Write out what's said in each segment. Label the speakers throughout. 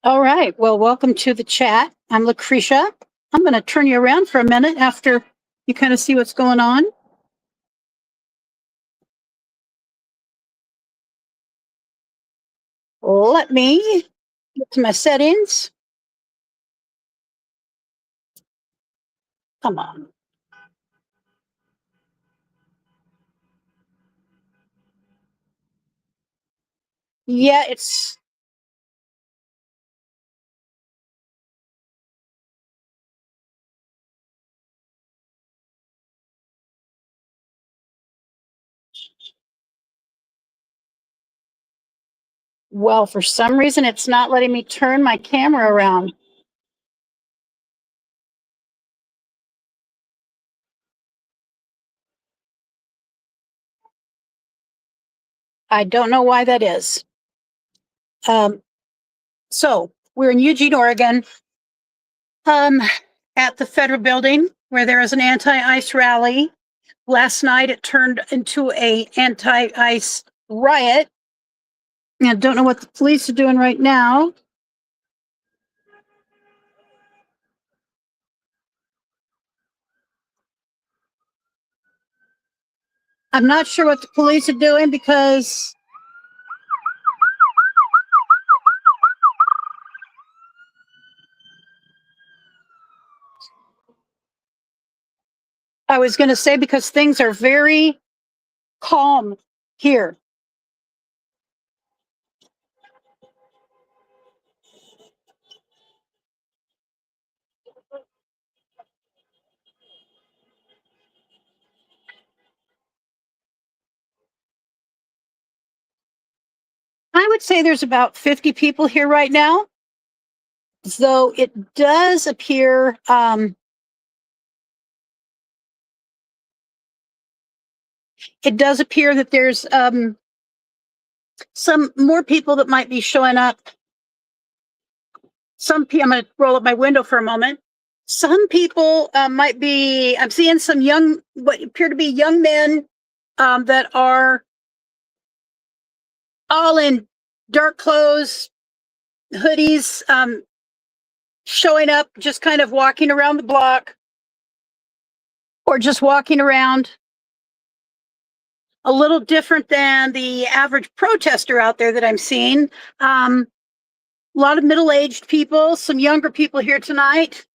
Speaker 1: All right. Well, welcome to the chat. I'm Lucretia. I'm going to turn you around for a minute after you kind of see what's going on. Let me get to my settings. Come on. Yeah, it's well, for some reason, it's not letting me turn my camera around. I don't know why that is. So we're in Eugene, Oregon, at the federal building where there is an anti-ICE rally. Last night, it turned into a anti-ICE riot. I don't know what the police are doing right now. I'm not sure what the police are doing because I was going to say because things are very calm here. I would say there's about 50 people here right now, though it does appear that there's some more people that might be showing up. I'm going to roll up my window for a moment. Some people might be, I'm seeing some young, what appear to be young men that are all in dark clothes, hoodies, showing up, just kind of walking around the block or just walking around. A little different than the average protester out there that I'm seeing. A lot of middle-aged people, some younger people here tonight.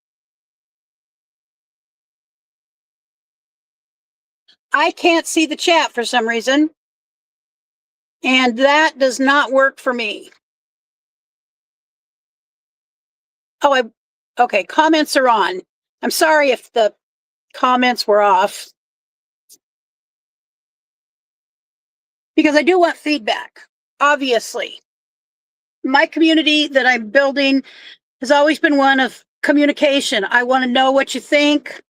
Speaker 1: I can't see the chat for some reason, and that does not work for me. Oh, okay, comments are on. I'm sorry if the comments were off, because I do want feedback, obviously. My community that I'm building has always been one of communication. I want to know what you think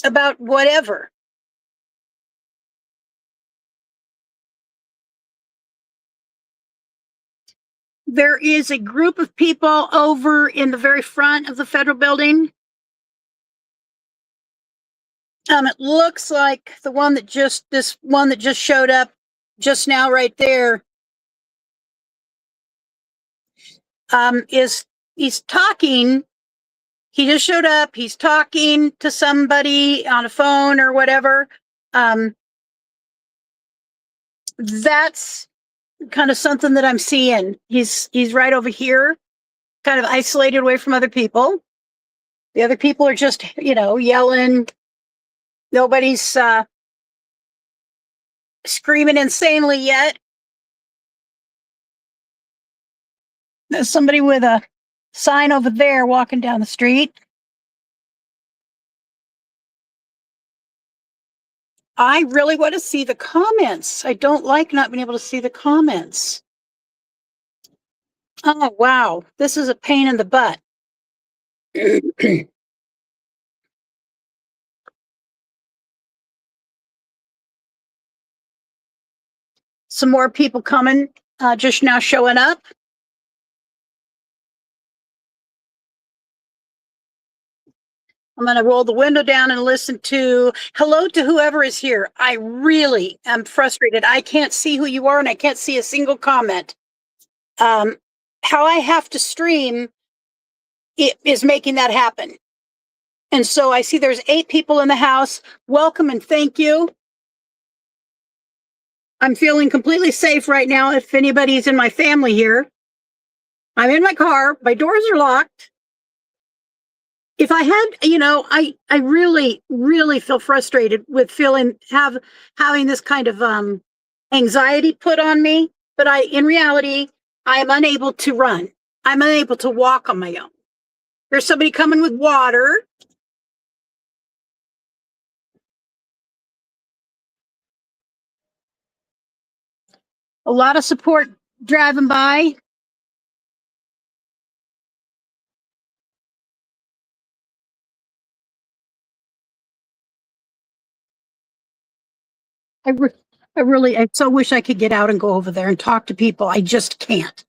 Speaker 1: about whatever. There is a group of people over in the very front of the federal building. It looks like the one that just, this one that just showed up just now right there, he's talking. He just showed up. He's talking to somebody on a phone or whatever. That's kind of something that I'm seeing. He's right over here, kind of isolated away from other people. The other people are just, yelling. Nobody's screaming insanely yet. There's somebody with a sign over there walking down the street. I really want to see the comments. I don't like not being able to see the comments. Oh, wow. This is a pain in the butt. Some more people coming, just now showing up. I'm going to roll the window down and listen to hello to whoever is here. I really am frustrated. I can't see who you are and I can't see a single comment. how I have to stream it is making that happen. And so I see there's 8 people in the house. Welcome and thank you. I'm feeling completely safe right now if anybody's in my family here. I'm in my car. My doors are locked. If I had, I really, really feel frustrated with having this kind of anxiety put on me. But in reality, I am unable to run. I'm unable to walk on my own. There's somebody coming with water. A lot of support driving by. I, re- I so wish I could get out and go over there and talk to people. I just can't.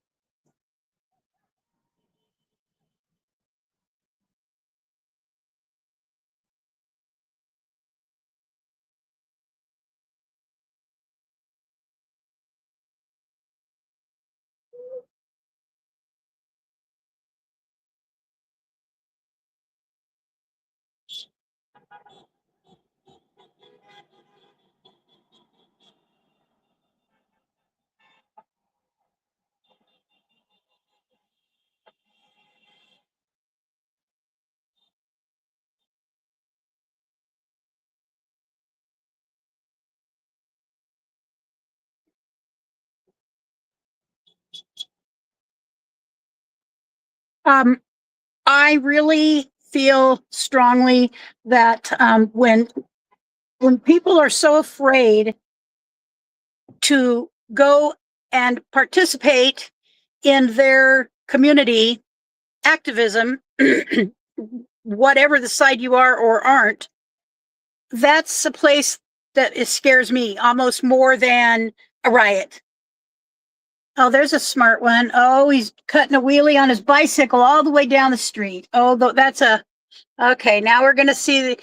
Speaker 1: Um, I really feel strongly that when people are so afraid to go and participate in their community activism, whatever the side you are or aren't, that's a place that scares me almost more than a riot. Oh, there's a smart one. Oh, he's cutting a wheelie on his bicycle all the way down the street. Oh, that's okay. Now we're going to see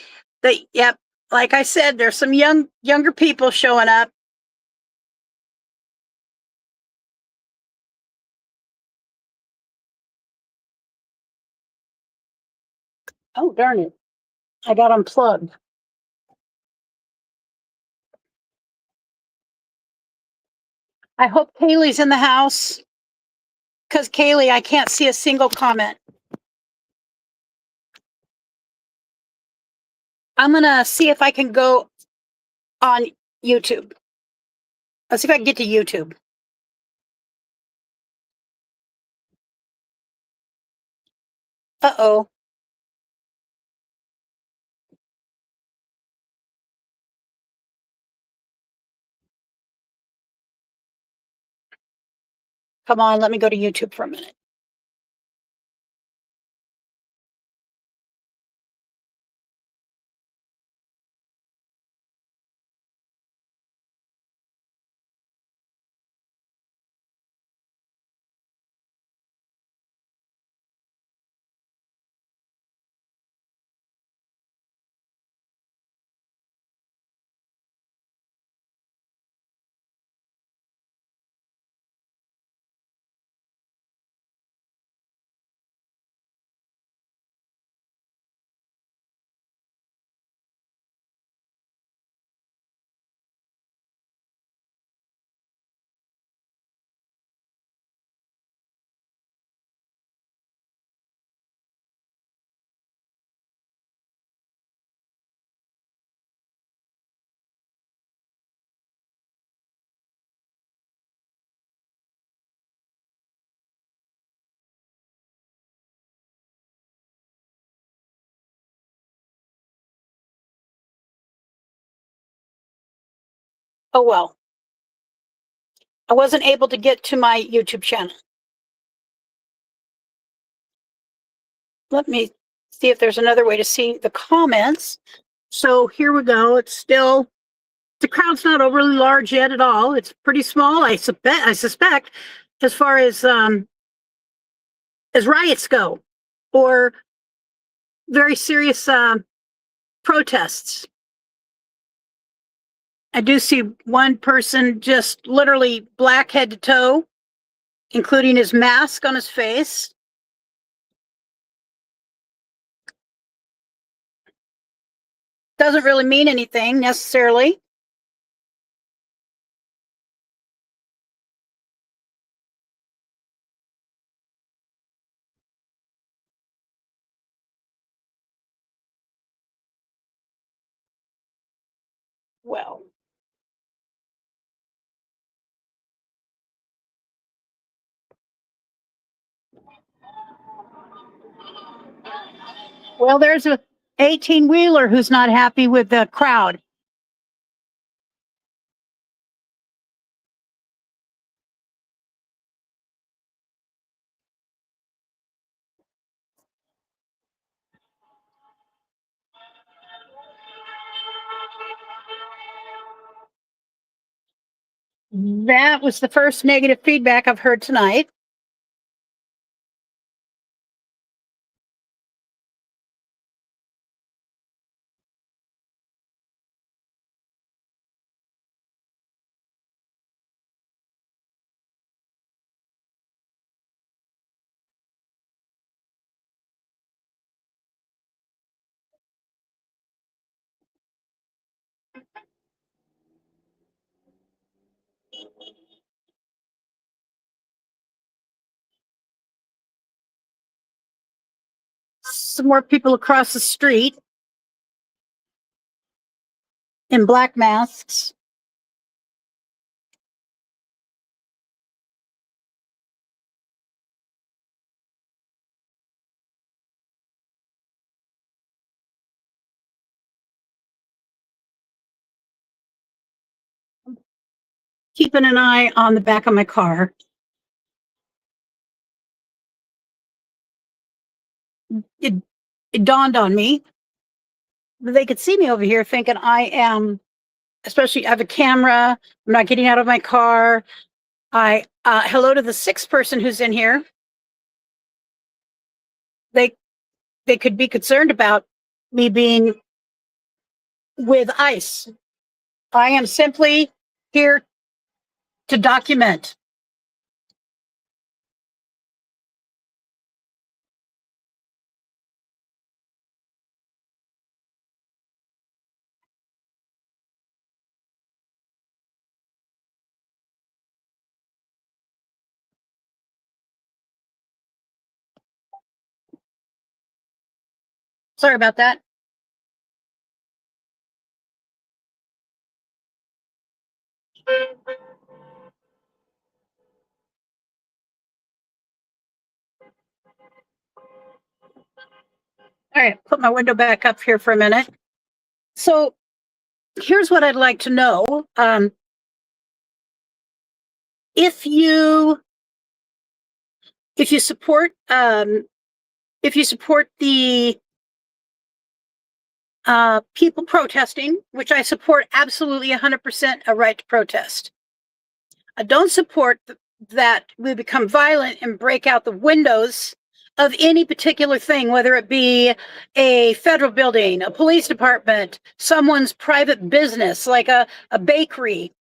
Speaker 1: yep. Like I said, there's some younger people showing up. Oh, darn it. I got unplugged. I hope Kaylee's in the house because Kaylee, I can't see a single comment. I'm going to see if I can go on YouTube. Let's see if I can get to YouTube. Uh-oh. Come on, let me go to YouTube for a minute. Oh, well. I wasn't able to get to my YouTube channel. Let me see if there's another way to see the comments. So here we go. The crowd's not overly large yet at all. It's pretty small, I suspect, as far as riots go, or very serious protests. I do see one person just literally black head to toe. including his mask on his face. Doesn't really mean anything necessarily. Well, there's a 18-wheeler who's not happy with the crowd. That was the first negative feedback I've heard tonight. Some more people across the street in black masks. Keeping an eye on the back of my car. It dawned on me that they could see me over here thinking I am, especially I have a camera, I'm not getting out of my car. Hello to the sixth person who's in here. They could be concerned about me being with ICE. I am simply here to document. Sorry about that. All right, put my window back up here for a minute. So here's what I'd like to know. If you support the people protesting, which I support absolutely 100% a right to protest. I don't support that we become violent and break out the windows of any particular thing, whether it be a federal building, a police department, someone's private business, like a bakery.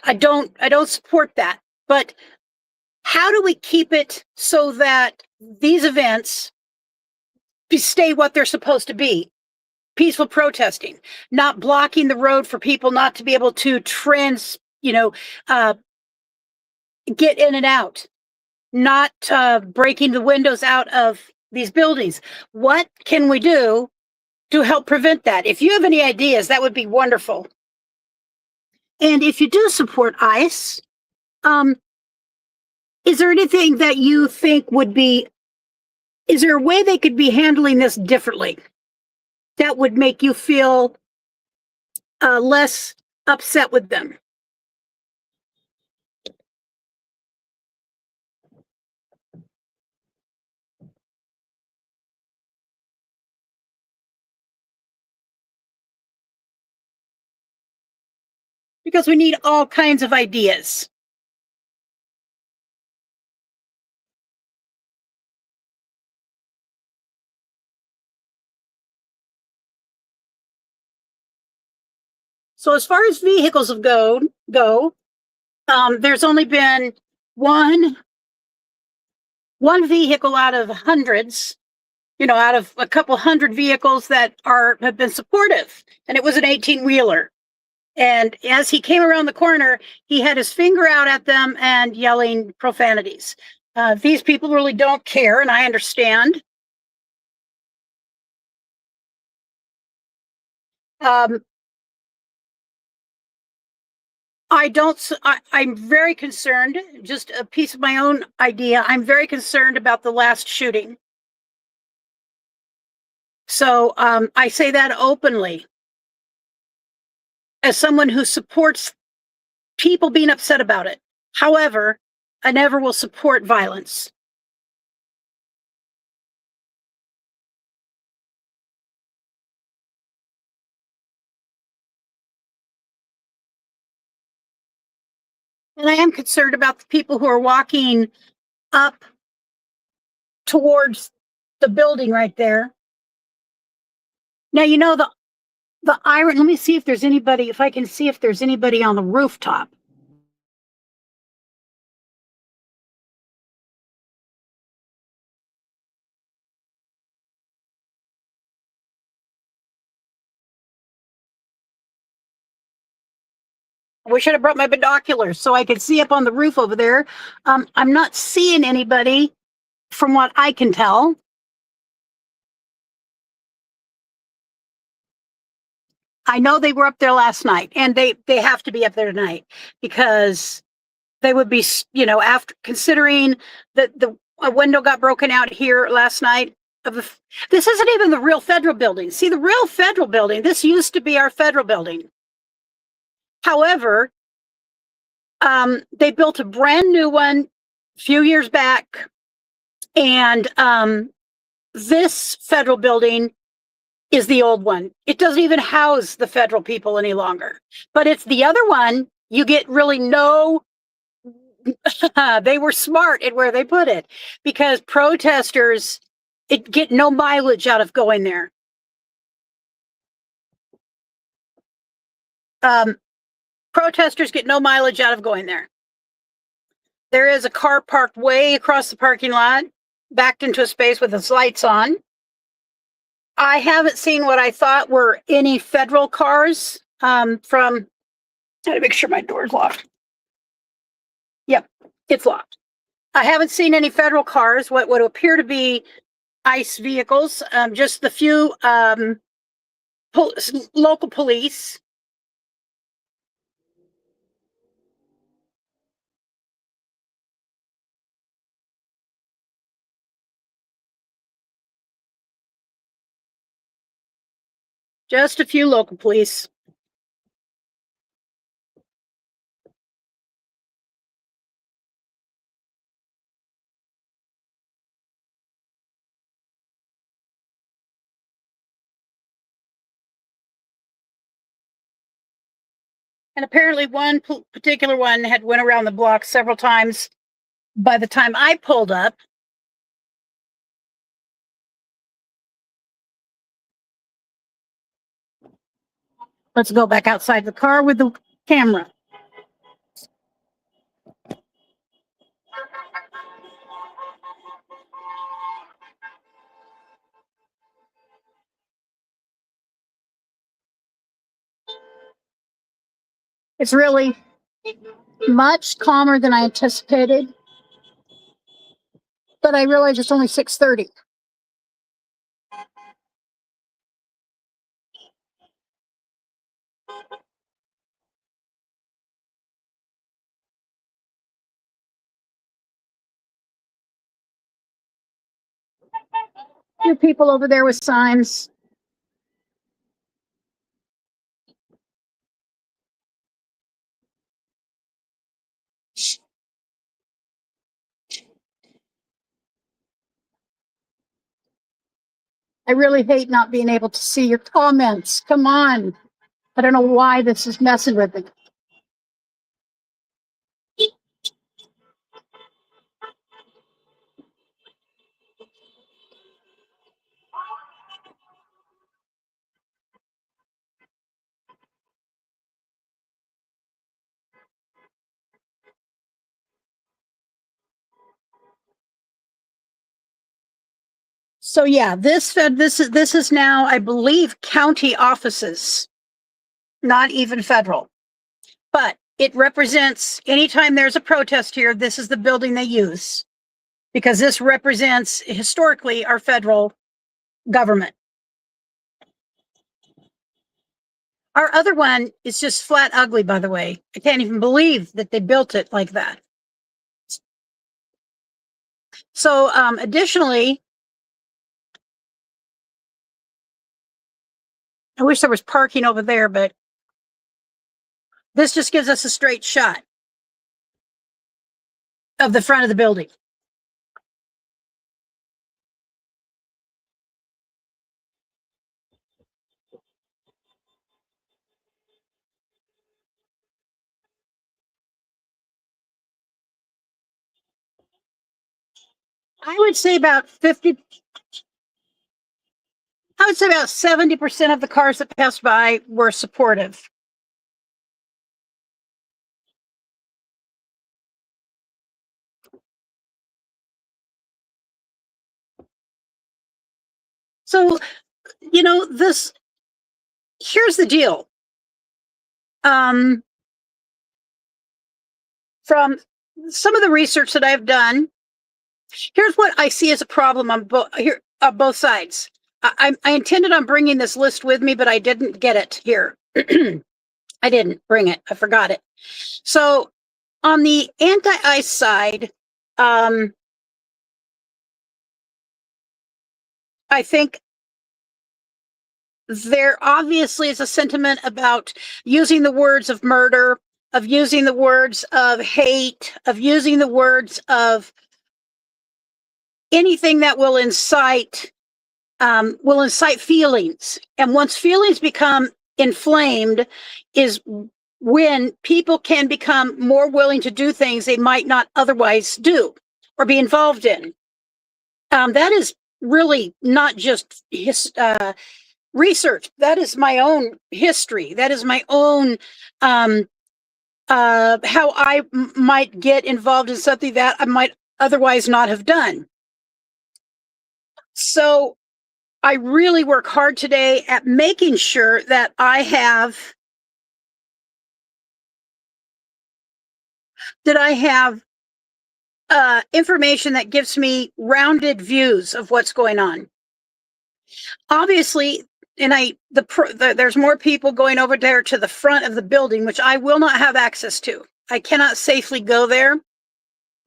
Speaker 1: I don't support that. But how do we keep it so that these events stay what they're supposed to be? Peaceful protesting, not blocking the road for people not to be able to get in and out, not breaking the windows out of these buildings. What can we do to help prevent that? If you have any ideas, that would be wonderful. And if you do support ICE, is there anything that you think is there a way they could be handling this differently that would make you feel less upset with them? Because we need all kinds of ideas. So as far as vehicles go, there's only been one vehicle out of hundreds, out of a couple hundred vehicles that have been supportive, and it was an 18-wheeler. And as he came around the corner, he had his finger out at them and yelling profanities. These people really don't care, and I understand. I'm very concerned, just a piece of my own idea. I'm very concerned about the last shooting. So I say that openly as someone who supports people being upset about it. However, I never will support violence. And I am concerned about the people who are walking up towards the building right there. Now, the iron, let me see if there's anybody, if I can see if there's anybody on the rooftop. I wish I'd have brought my binoculars so I could see up on the roof over there. I'm not seeing anybody from what I can tell. I know they were up there last night, and they have to be up there tonight because they would be, after considering that a window got broken out here last night. This isn't even the real federal building. See, the real federal building, this used to be our federal building. However, they built a brand new one a few years back, and this federal building is the old one. It doesn't even house the federal people any longer, but it's the other one. You get really no, they were smart at where they put it because protesters get no mileage out of going there. Protesters get no mileage out of going there. There is a car parked way across the parking lot, backed into a space with its lights on. I haven't seen what I thought were any federal cars from, I gotta make sure my door's locked. Yep, it's locked. I haven't seen any federal cars, what would appear to be ICE vehicles, just the few local police. Just a few local police. And apparently one particular one had went around the block several times by the time I pulled up. Let's go back outside the car with the camera. It's really much calmer than I anticipated, but I realize it's only 6:30. Few people over there with signs. I really hate not being able to see your comments. Come on. I don't know why this is messing with me. So yeah, this is now, I believe, county offices, not even federal. But it represents, anytime there's a protest here, this is the building they use, because this represents historically our federal government. Our other one is just flat ugly, by the way. I can't even believe that they built it like that. So additionally, I wish there was parking over there, but this just gives us a straight shot of the front of the building. I would say about 70% of the cars that passed by were supportive. So, you know, here's the deal. From some of the research that I've done, here's what I see as a problem on both sides. I intended on bringing this list with me, but I didn't get it here. I didn't bring it. I forgot it. So on the anti-ICE side, I think there obviously is a sentiment about using the words of murder, of using the words of hate, of using the words of anything that will incite feelings. And once feelings become inflamed is when people can become more willing to do things they might not otherwise do or be involved in. That is really not just research. That is my own history. That is my own how I might get involved in something that I might otherwise not have done. So I really work hard today at making sure that I have information that gives me rounded views of what's going on. Obviously, and there's more people going over there to the front of the building, which I will not have access to. I cannot safely go there.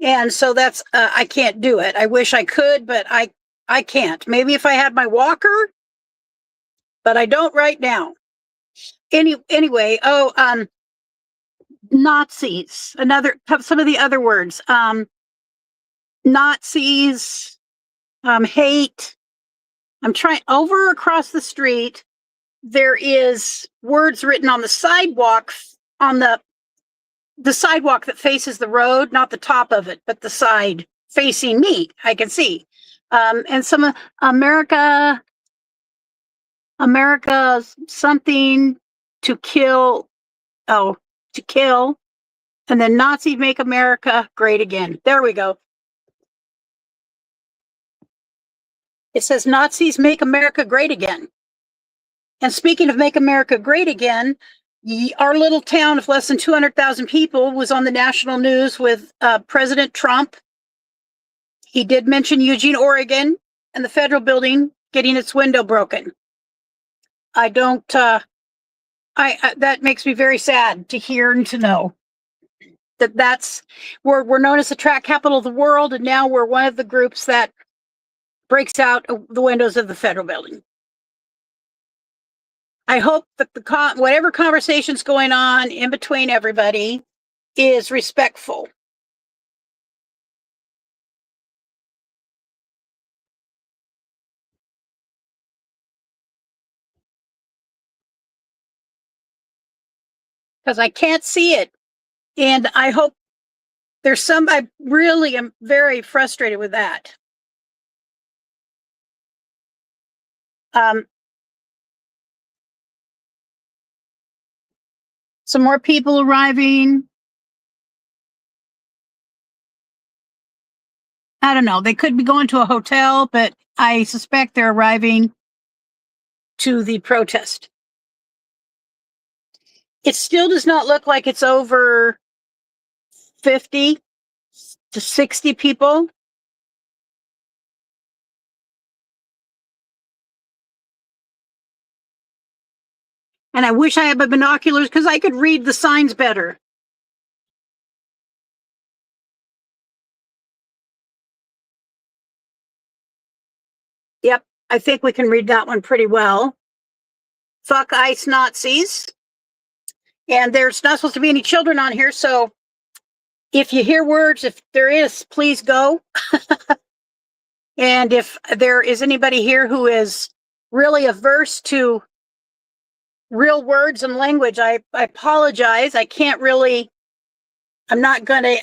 Speaker 1: And so that's, I can't do it. I wish I could, but I can't. Maybe if I had my walker, but I don't right now. Anyway, Nazis, some of the other words, Nazis, hate. I'm trying over across the street. There is words written on the sidewalk, on the sidewalk that faces the road, not the top of it, but the side facing me. I can see, and some America something to kill. Oh, to kill, and then Nazis make America great again. There we go. It says Nazis make America great again. And speaking of make America great again, our little town of less than 200,000 people was on the national news with President Trump. He did mention Eugene, Oregon, and the federal building getting its window broken. I don't, that makes me very sad to hear and to know that we're known as the track capital of the world, and now we're one of the groups that breaks out the windows of the federal building. I hope that whatever conversation's going on in between everybody is respectful. Because I can't see it. And I hope I really am very frustrated with that. Some more people arriving. I don't know. They could be going to a hotel, but I suspect they're arriving to the protest. It still does not look like it's over 50 to 60 people. And I wish I had my binoculars because I could read the signs better. Yep, I think we can read that one pretty well. Fuck ICE Nazis. And there's not supposed to be any children on here, so if you hear words, if there is, please go. And if there is anybody here who is really averse to real words and language, I apologize. I can't really, I'm not gonna,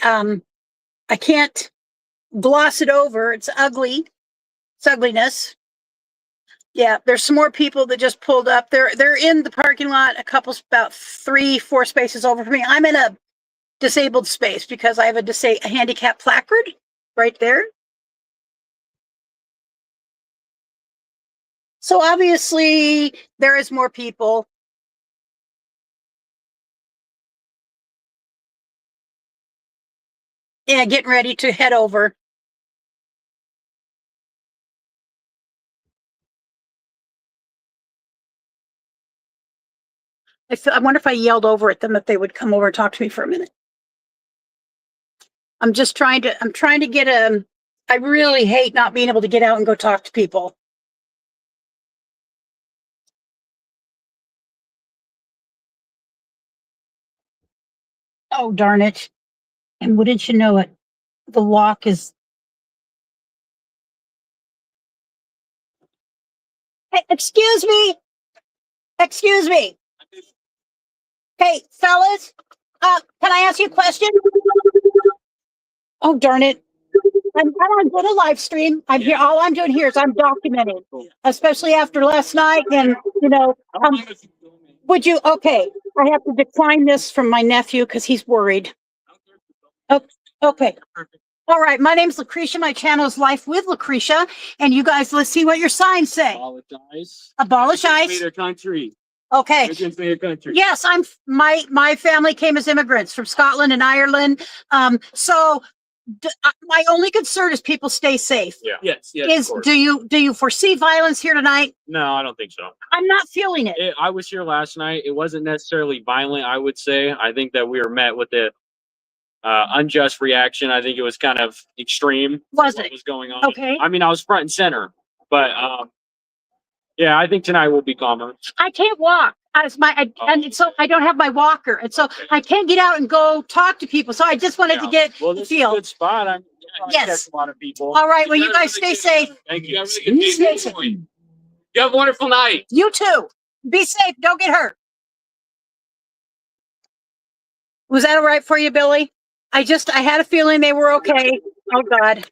Speaker 1: I can't gloss it over. It's ugly. It's ugliness. Yeah, there's some more people that just pulled up. They're in the parking lot, a couple, about 3-4 spaces over from me. I'm in a disabled space because I have a handicap placard right there. So obviously there is more people. Yeah, getting ready to head over. I wonder if I yelled over at them if they would come over and talk to me for a minute. I'm trying to get I really hate not being able to get out and go talk to people. Oh, darn it. And wouldn't you know it, the lock is. Hey, excuse me. Excuse me. Hey, fellas, can I ask you a question? Oh, darn it. I'm on a live stream. I'm here. All I'm doing here is I'm documenting, especially after last night. And, would you, okay, I have to decline this from my nephew because he's worried. Oh, okay. All right. My name's Lucretia. My channel is Life with Lucretia. And you guys, let's see what your signs say.
Speaker 2: Abolish ICE.
Speaker 1: Abolish ICE.
Speaker 2: Made a country.
Speaker 1: Okay.
Speaker 2: Made a country.
Speaker 1: Yes, my family came as immigrants from Scotland and Ireland. So my only concern is people stay safe.
Speaker 2: Yeah. Yes.
Speaker 1: Do you foresee violence here tonight?
Speaker 2: No, I don't think so.
Speaker 1: I'm not feeling it.
Speaker 2: I was here last night. It wasn't necessarily violent, I would say. I think that we were met with a unjust reaction. I think it was kind of extreme.
Speaker 1: Was
Speaker 2: what
Speaker 1: it?
Speaker 2: was going on?
Speaker 1: Okay.
Speaker 2: I mean, I was front and center, but yeah, I think tonight will be calmer.
Speaker 1: I can't walk. And so I don't have my walker, and so I can't get out and go talk to people. So I just wanted to get the feel.
Speaker 2: Is a good spot. I
Speaker 1: yes.
Speaker 2: A lot of people.
Speaker 1: All right. Well, you guys stay safe.
Speaker 2: Thank you. You have a wonderful night.
Speaker 1: You too. Be safe. Don't get hurt. Was that all right for you, Billy? I had a feeling they were okay. Oh, God.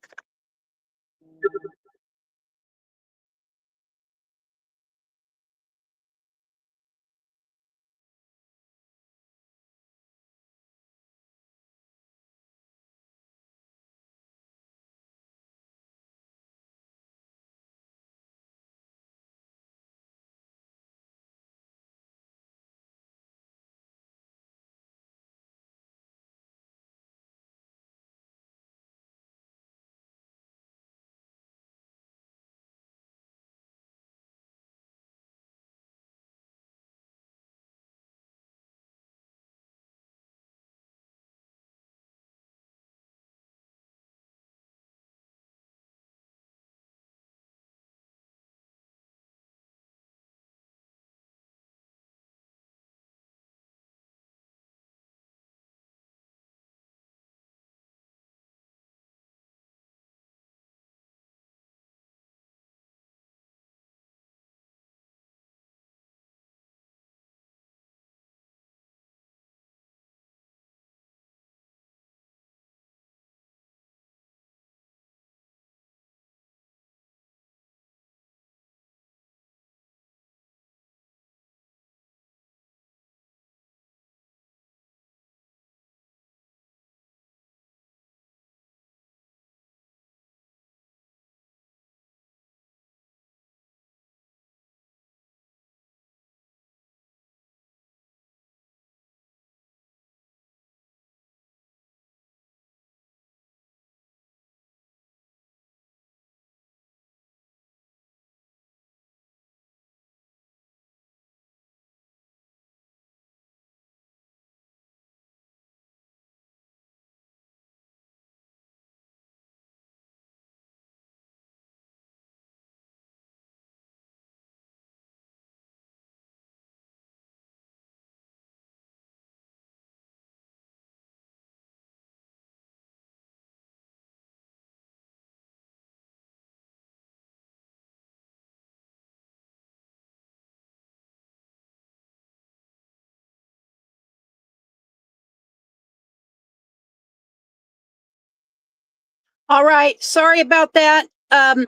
Speaker 1: All right. Sorry about that. I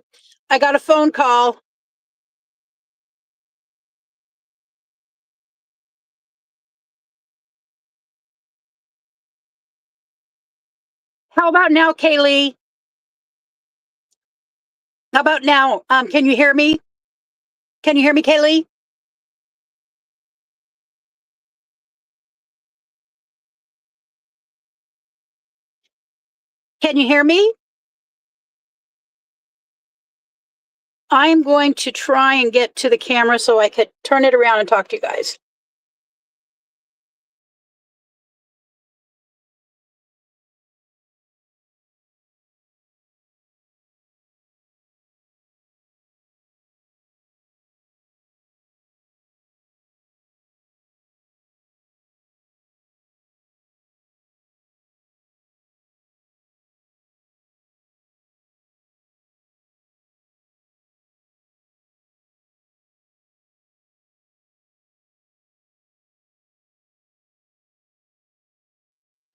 Speaker 1: got a phone call. How about now, Kaylee? How about now? Can you hear me? Can you hear me, Kaylee? Can you hear me? I'm going to try and get to the camera so I could turn it around and talk to you guys.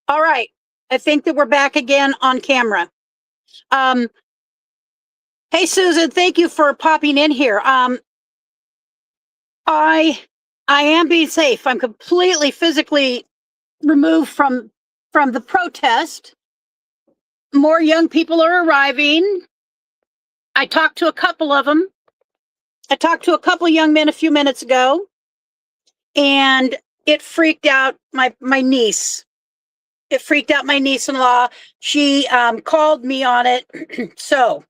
Speaker 1: All right. I think that we're back again on camera. Hey, Susan, thank you for popping in here. I am being safe. I'm completely physically removed from the protest. More young people are arriving. I talked to a couple of them. I talked to a couple of young men a few minutes ago, and it freaked out my niece. It freaked out my niece-in-law. She called me on it. So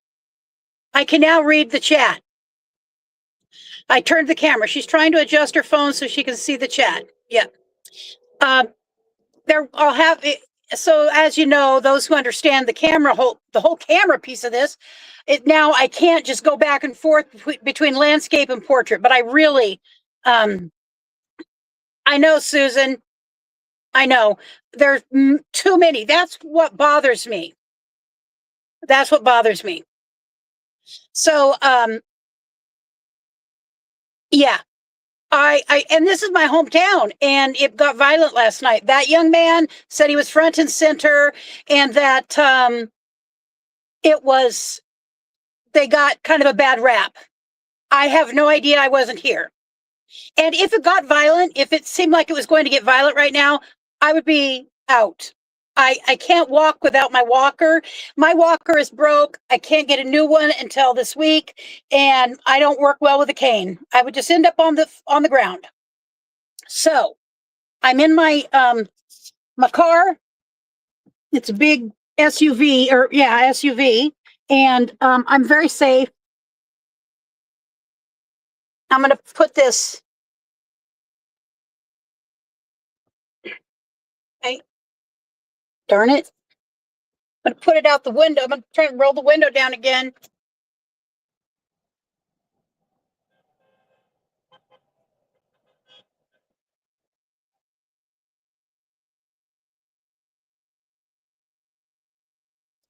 Speaker 1: I can now read the chat. I turned the camera. She's trying to adjust her phone so she can see the chat. Yeah. I'll have it. So as you know, those who understand the whole camera piece of this, now I can't just go back and forth between landscape and portrait, but I really, I know, Susan, I know there's too many. That's what bothers me. That's what bothers me. So, yeah, and this is my hometown, and it got violent last night. That young man said he was front and center, and that they got kind of a bad rap. I have no idea. I wasn't here. And if it got violent, if it seemed like it was going to get violent right now, I would be out. I can't walk without my walker. My walker is broke. I can't get a new one until this week, and I don't work well with a cane. I would just end up on the ground. So I'm in my car. It's a big SUV, SUV, and I'm very safe. I'm going to put this. Hey, darn it. I'm going to put it out the window. I'm going to try and roll the window down again.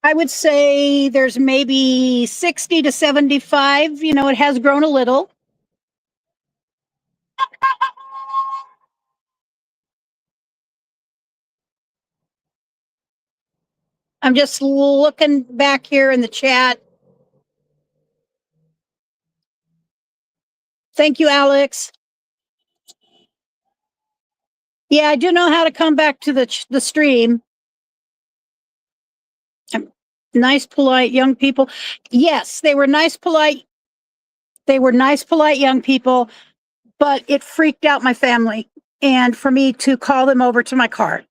Speaker 1: I would say there's maybe 60 to 75. You know, it has grown a little. I'm just looking back here in the chat. Thank you, Alex. Yeah, I do know how to come back to the stream. Nice, polite young people. Yes, they were nice, polite. They were nice, polite young people, but it freaked out my family, and for me to call them over to my car.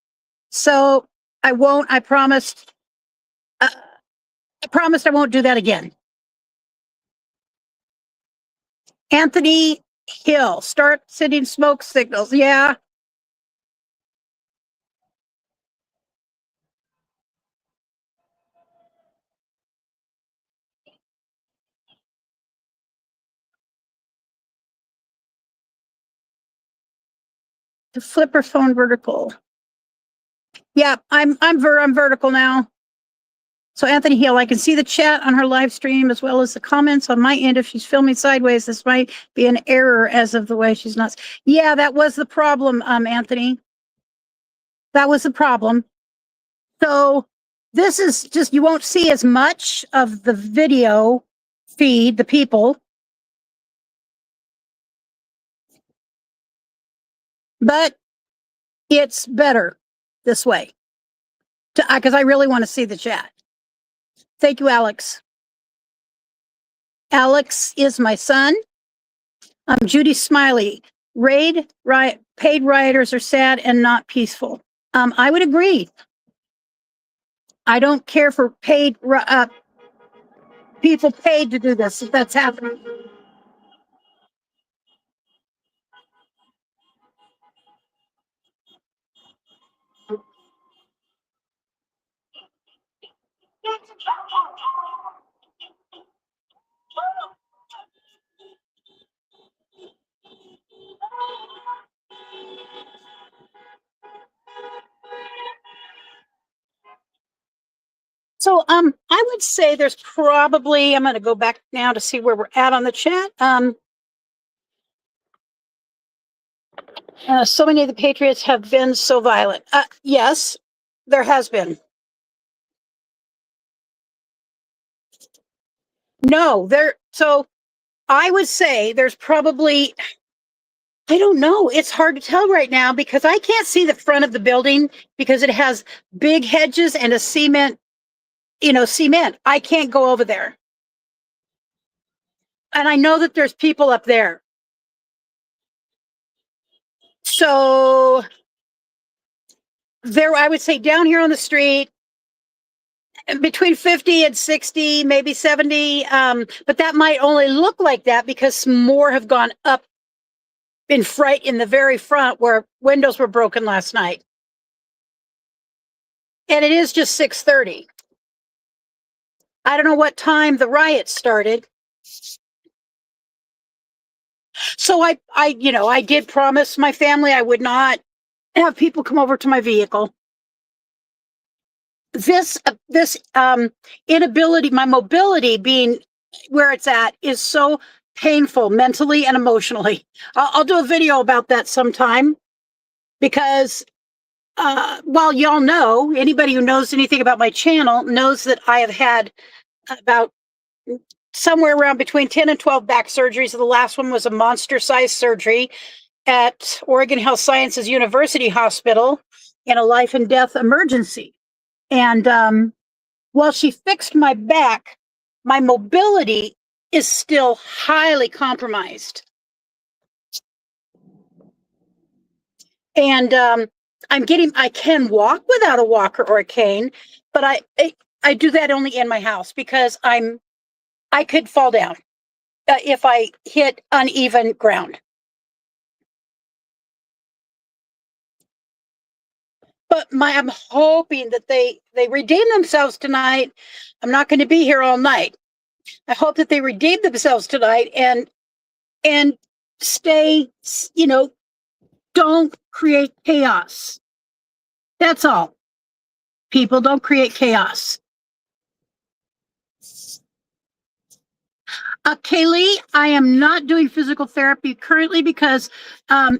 Speaker 1: So I won't. I promised. I promised I won't do that again. Anthony Hill, start sending smoke signals. Yeah. The flipper phone vertical. Yeah, I'm vertical now. So Anthony Hill, I can see the chat on her live stream as well as the comments on my end. If she's filming sideways, this might be an error as of the way she's not. Yeah, that was the problem, Anthony. That was the problem. So This is just, you won't see as much of the video feed, the people, but it's better this way because I really want to see the chat. Thank you, Alex. Alex is my son. I'm Judy Smiley. Paid rioters are sad and not peaceful. I would agree. I don't care for paid people paid to do this if that's happening. So I would say there's probably, I'm going to go back now to see where we're at on the chat. So many of the patriots have been so violent. Yes, there has been. No, so I would say there's probably, I don't know. It's hard to tell right now because I can't see the front of the building because it has big hedges and a cement. I can't go over there. And I know that there's people up there. So I would say down here on the street, between 50 and 60, maybe 70. But that might only look like that because more have gone up in the very front where windows were broken last night. And it is just 6:30. I don't know what time the riot started. So I did promise my family I would not have people come over to my vehicle. This inability, my mobility being where it's at is so painful mentally and emotionally. I'll do a video about that sometime because well, y'all know, anybody who knows anything about my channel knows that I have had about somewhere around between 10 and 12 back surgeries. The last one was a monster-sized surgery at Oregon Health Sciences University Hospital in a life and death emergency. And while she fixed my back, my mobility is still highly compromised. And I can walk without a walker or a cane, but I do that only in my house because I could fall down if I hit uneven ground. But I'm hoping that they redeem themselves tonight. I'm not going to be here all night. I hope that they redeem themselves tonight and stay, don't create chaos. That's all. People, don't create chaos. Kaylee, I am not doing physical therapy currently because I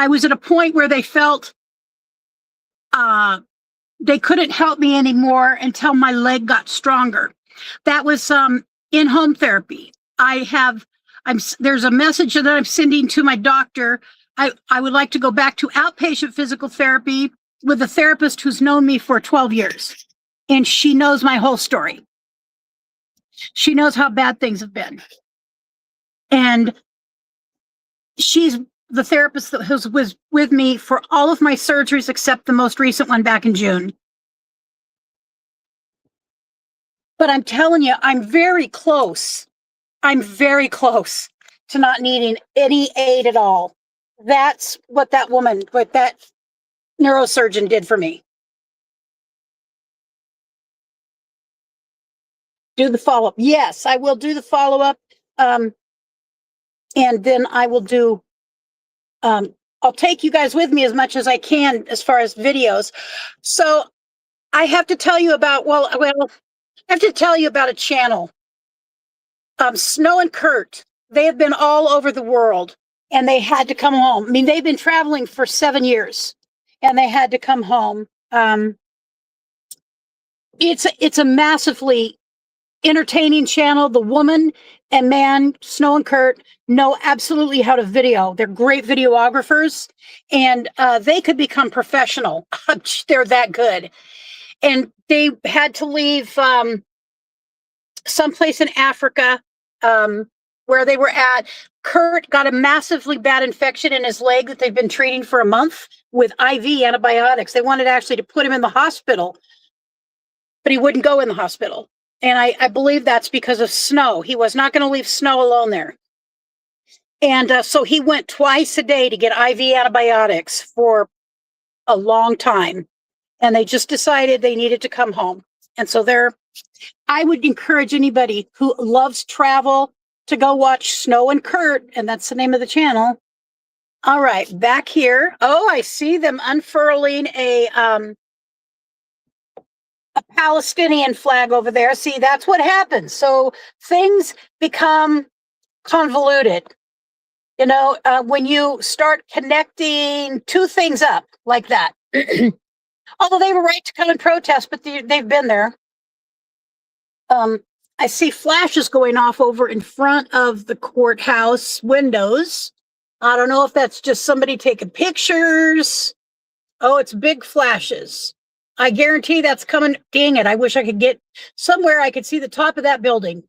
Speaker 1: was at a point where they felt they couldn't help me anymore until my leg got stronger. That was in-home therapy. There's a message that I'm sending to my doctor. I would like to go back to outpatient physical therapy with a therapist who's known me for 12 years. And she knows my whole story. She knows how bad things have been. And she's the therapist that was with me for all of my surgeries except the most recent one back in June. But I'm telling you, I'm very close. I'm very close to not needing any aid at all. That's what that neurosurgeon did for me. Do the follow-up. Yes, I will do the follow-up. And then I will do, I'll take you guys with me as much as I can as far as videos. So I have to tell you about, I have to tell you about a channel. Snow and Kurt, they have been all over the world and they had to come home. I mean, they've been traveling for 7 years and they had to come home. it's a massively entertaining channel. The woman and man, Snow and Kurt, know absolutely how to video. They're great videographers, and they could become professional. They're that good. And they had to leave someplace in Africa where they were at. Kurt got a massively bad infection in his leg that they've been treating for a month with IV antibiotics. They wanted actually to put him in the hospital, but he wouldn't go in the hospital. And I believe that's because of Snow. He was not going to leave Snow alone there. And so he went twice a day to get IV antibiotics for a long time. And they just decided they needed to come home. And so I would encourage anybody who loves travel to go watch Snow and Kurt, and that's the name of the channel. All right, back here. Oh, I see them unfurling a Palestinian flag over there. See, that's what happens. So things become convoluted. You know, when you start connecting two things up like that. Although they have a right to come and protest, but they've been there. I see flashes going off over in front of the courthouse windows. I don't know if that's just somebody taking pictures. Oh, it's big flashes. I guarantee that's coming. Dang it. I wish I could get somewhere I could see the top of that building.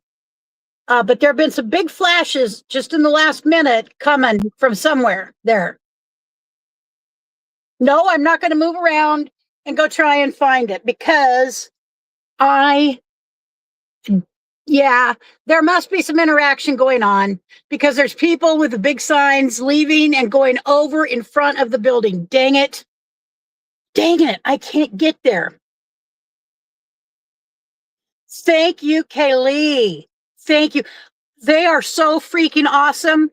Speaker 1: But there have been some big flashes just in the last minute coming from somewhere there. No, I'm not going to move around and go try and find it because yeah, there must be some interaction going on because there's people with the big signs leaving and going over in front of the building. Dang it. Dang it. I can't get there. Thank you, Kaylee. Thank you. They are so freaking awesome.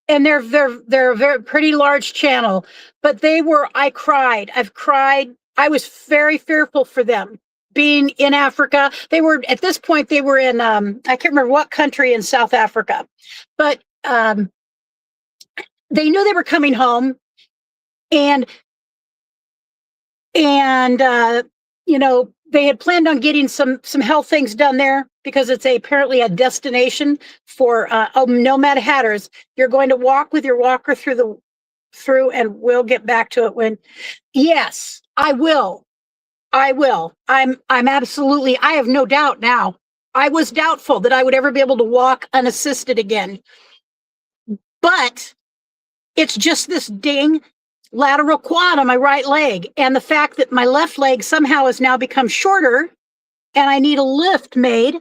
Speaker 1: And they're a very pretty large channel, but I cried. I've cried. I was very fearful for them being in Africa. They were, at this point, they were in, I can't remember what country in South Africa, but they knew they were coming home, and you know, they had planned on getting some health things done there because it's apparently a destination for nomad hatters. You're going to walk with your walker through, and we'll get back to it when. Yes, I will. I'm absolutely. I have no doubt now. I was doubtful that I would ever be able to walk unassisted again, but it's just this ding lateral quad on my right leg, and the fact that my left leg somehow has now become shorter, and I need a lift made,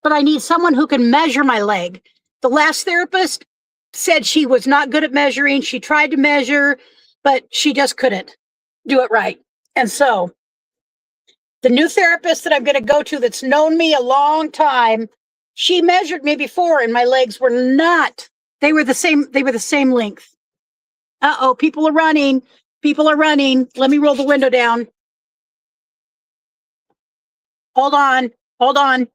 Speaker 1: but I need someone who can measure my leg. The last therapist said she was not good at measuring. She tried to measure, but she just couldn't do it right. And so the new therapist that I'm going to go to, that's known me a long time, she measured me before and my legs were not, they were the same length. Uh-oh, people are running. People are running. Let me roll the window down. Hold on. Hold on.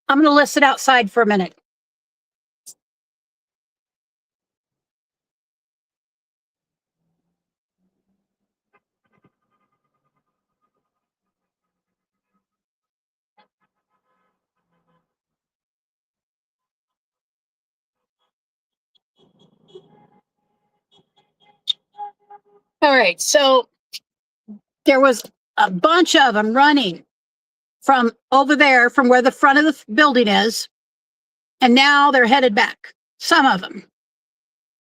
Speaker 1: I'm going to listen outside for a minute. All right, so there was a bunch of them running from over there, from where the front of the building is, and now they're headed back. Some of them.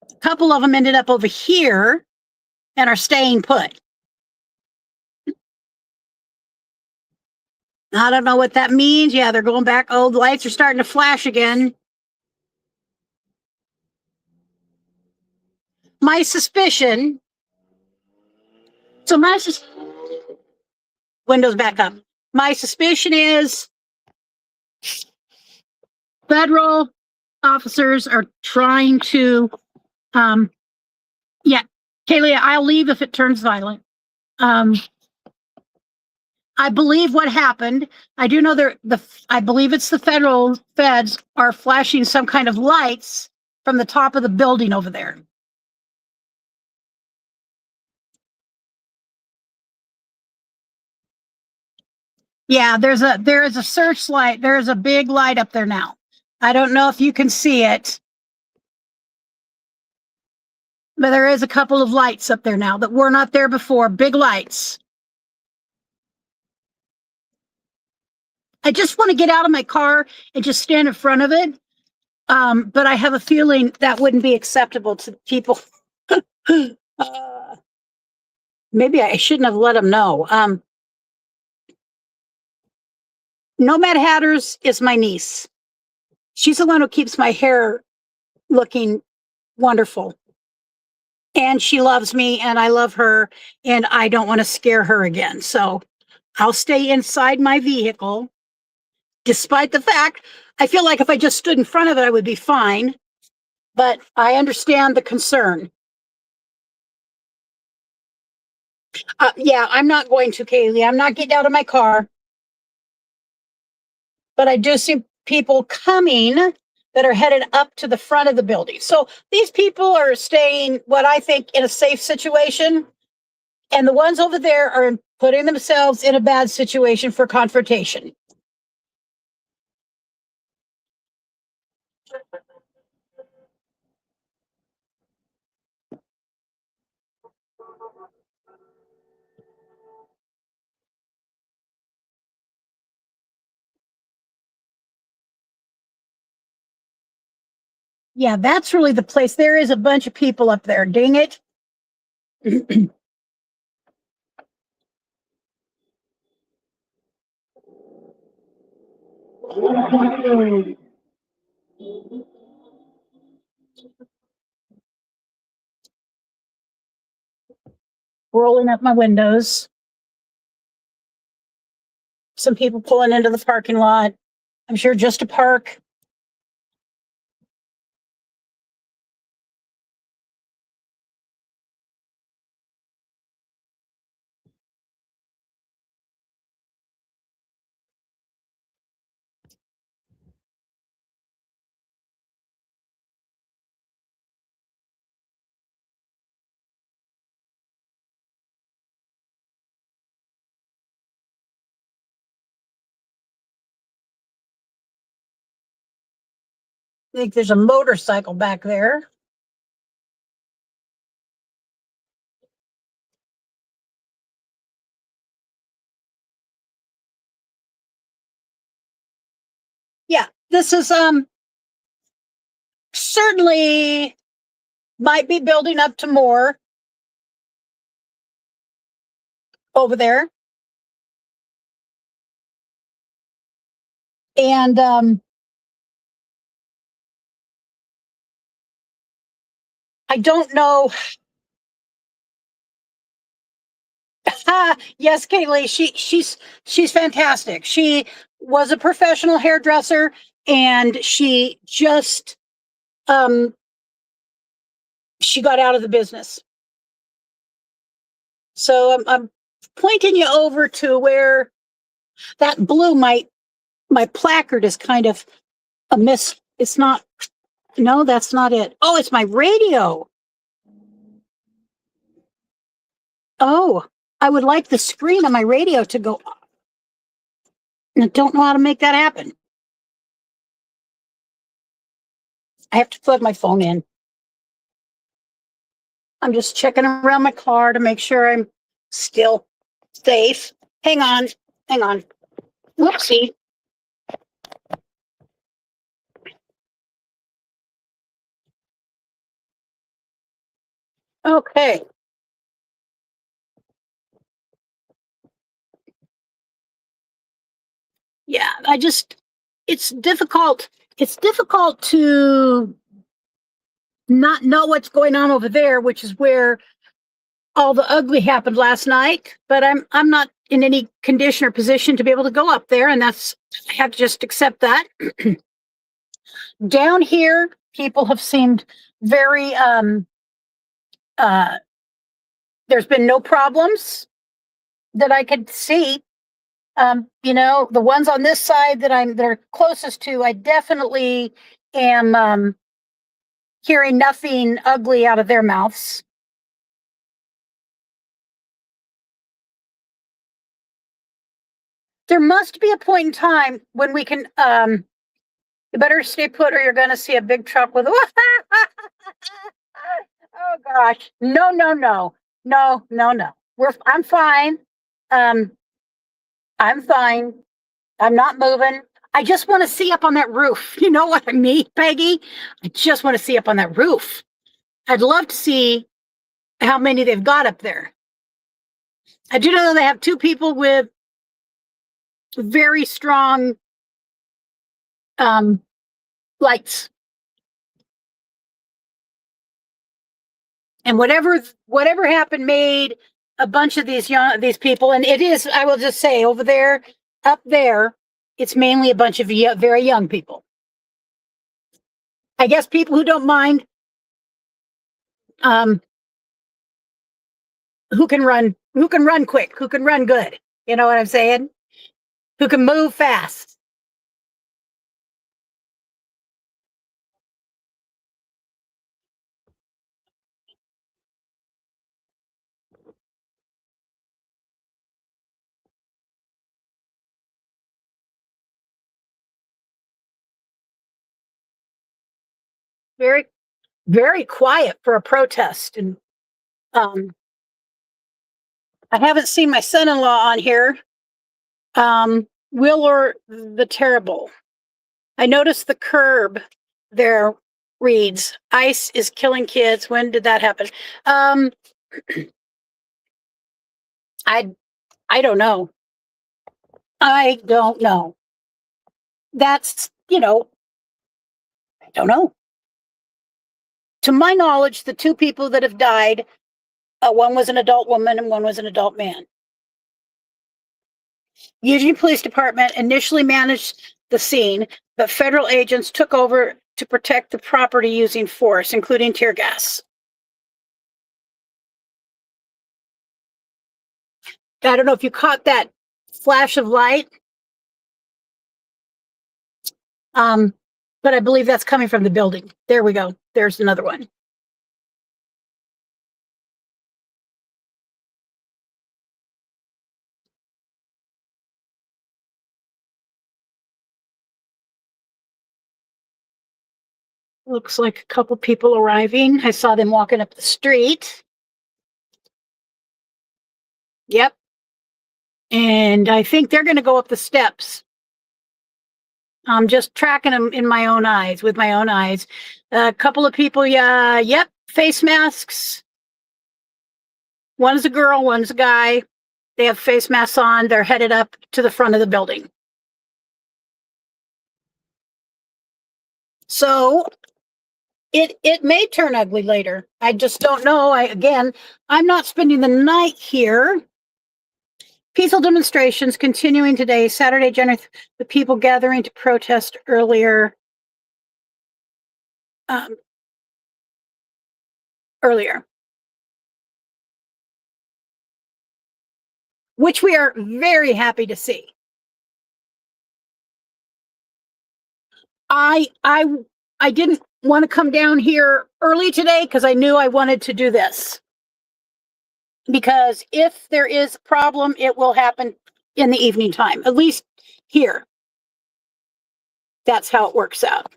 Speaker 1: A couple of them ended up over here and are staying put. I don't know what that means. Yeah, they're going back. Oh, the lights are starting to flash again. My suspicion. So windows back up. My suspicion is federal officers are trying to, yeah, Kaylee, I'll leave if it turns violent. I believe what happened, I do know I believe it's the federal feds are flashing some kind of lights from the top of the building over there. Yeah, there is a searchlight. There is a big light up there now. I don't know if you can see it, but there is a couple of lights up there now that were not there before. Big lights. I just want to get out of my car and just stand in front of it. But I have a feeling that wouldn't be acceptable to people. Maybe I shouldn't have let them know. Nomad Hatters is my niece. She's the one who keeps my hair looking wonderful. And she loves me and I love her and I don't want to scare her again. So I'll stay inside my vehicle, despite the fact I feel like if I just stood in front of it, I would be fine. But I understand the concern. Yeah, I'm not going to, Kaylee. I'm not getting out of my car. But I do see people coming that are headed up to the front of the building. So these people are staying, what I think, in a safe situation. And the ones over there are putting themselves in a bad situation for confrontation. Yeah, that's really the place. There is a bunch of people up there. Dang it. Rolling up my windows. Some people pulling into the parking lot. I'm sure just to park. I think there's a motorcycle back there. Yeah, this is certainly might be building up to more over there. And I don't know. Yes, Kaylee, she's fantastic. She was a professional hairdresser and she just she got out of the business. So I'm pointing you over to where that blue my placard is kind of a miss. It's not. No, that's not it. Oh, it's my radio. Oh, I would like the screen on my radio to go off. And I don't know how to make that happen. I have to plug my phone in. I'm just checking around my car to make sure I'm still safe. Hang on. Hang on. Whoopsie. Okay. Yeah, it's difficult. It's difficult to not know what's going on over there, which is where all the ugly happened last night. But I'm not in any condition or position to be able to go up there, and that's I have to just accept that. Down here, people have seemed very there's been no problems that I could see. You know, the ones on this side they're closest to, I definitely am hearing nothing ugly out of their mouths. There must be a point in time when we can, you better stay put or you're going to see a big truck with, oh gosh. No, no, no, no, no, no. I'm fine. I'm fine. I'm not moving. I just want to see up on that roof. You know what I mean, Peggy? I just want to see up on that roof. I'd love to see how many they've got up there. I do know they have 2 people with very strong lights. And whatever happened made a bunch of these people, and it is, I will just say, over there, up there, it's mainly a bunch of very young people. I guess people who don't mind, who can run quick, who can run good. You know what I'm saying? Who can move fast. Very, very quiet for a protest. And I haven't seen my son-in-law on here. Wheeler the Terrible. I noticed the curb there reads, "ICE is killing kids." When did that happen? I don't know. I don't know. That's, I don't know. To my knowledge, the 2 people that have died, one was an adult woman and one was an adult man. Eugene Police Department initially managed the scene, but federal agents took over to protect the property using force, including tear gas. I don't know if you caught that flash of light. But I believe that's coming from the building. There we go. There's another one. Looks like a couple people arriving. I saw them walking up the street. Yep. And I think they're going to go up the steps. I'm just tracking them in my own eyes, with my own eyes. A couple of people, yeah, yep, face masks. One is a girl, one's a guy. They have face masks on. They're headed up to the front of the building. So it may turn ugly later. I just don't know. I'm not spending the night here. Peaceful demonstrations continuing today, Saturday, January. The people gathering to protest earlier. Which we are very happy to see. I didn't want to come down here early today because I knew I wanted to do this. Because if there is a problem, it will happen in the evening time, at least here. That's how it works out.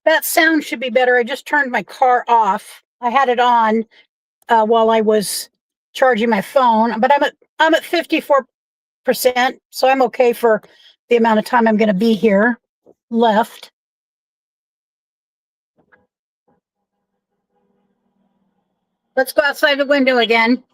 Speaker 1: That sound should be better. I just turned my car off. I had it on while I was charging my phone, but I'm at 54%, so I'm okay for the amount of time I'm going to be here left. Let's go outside the window again.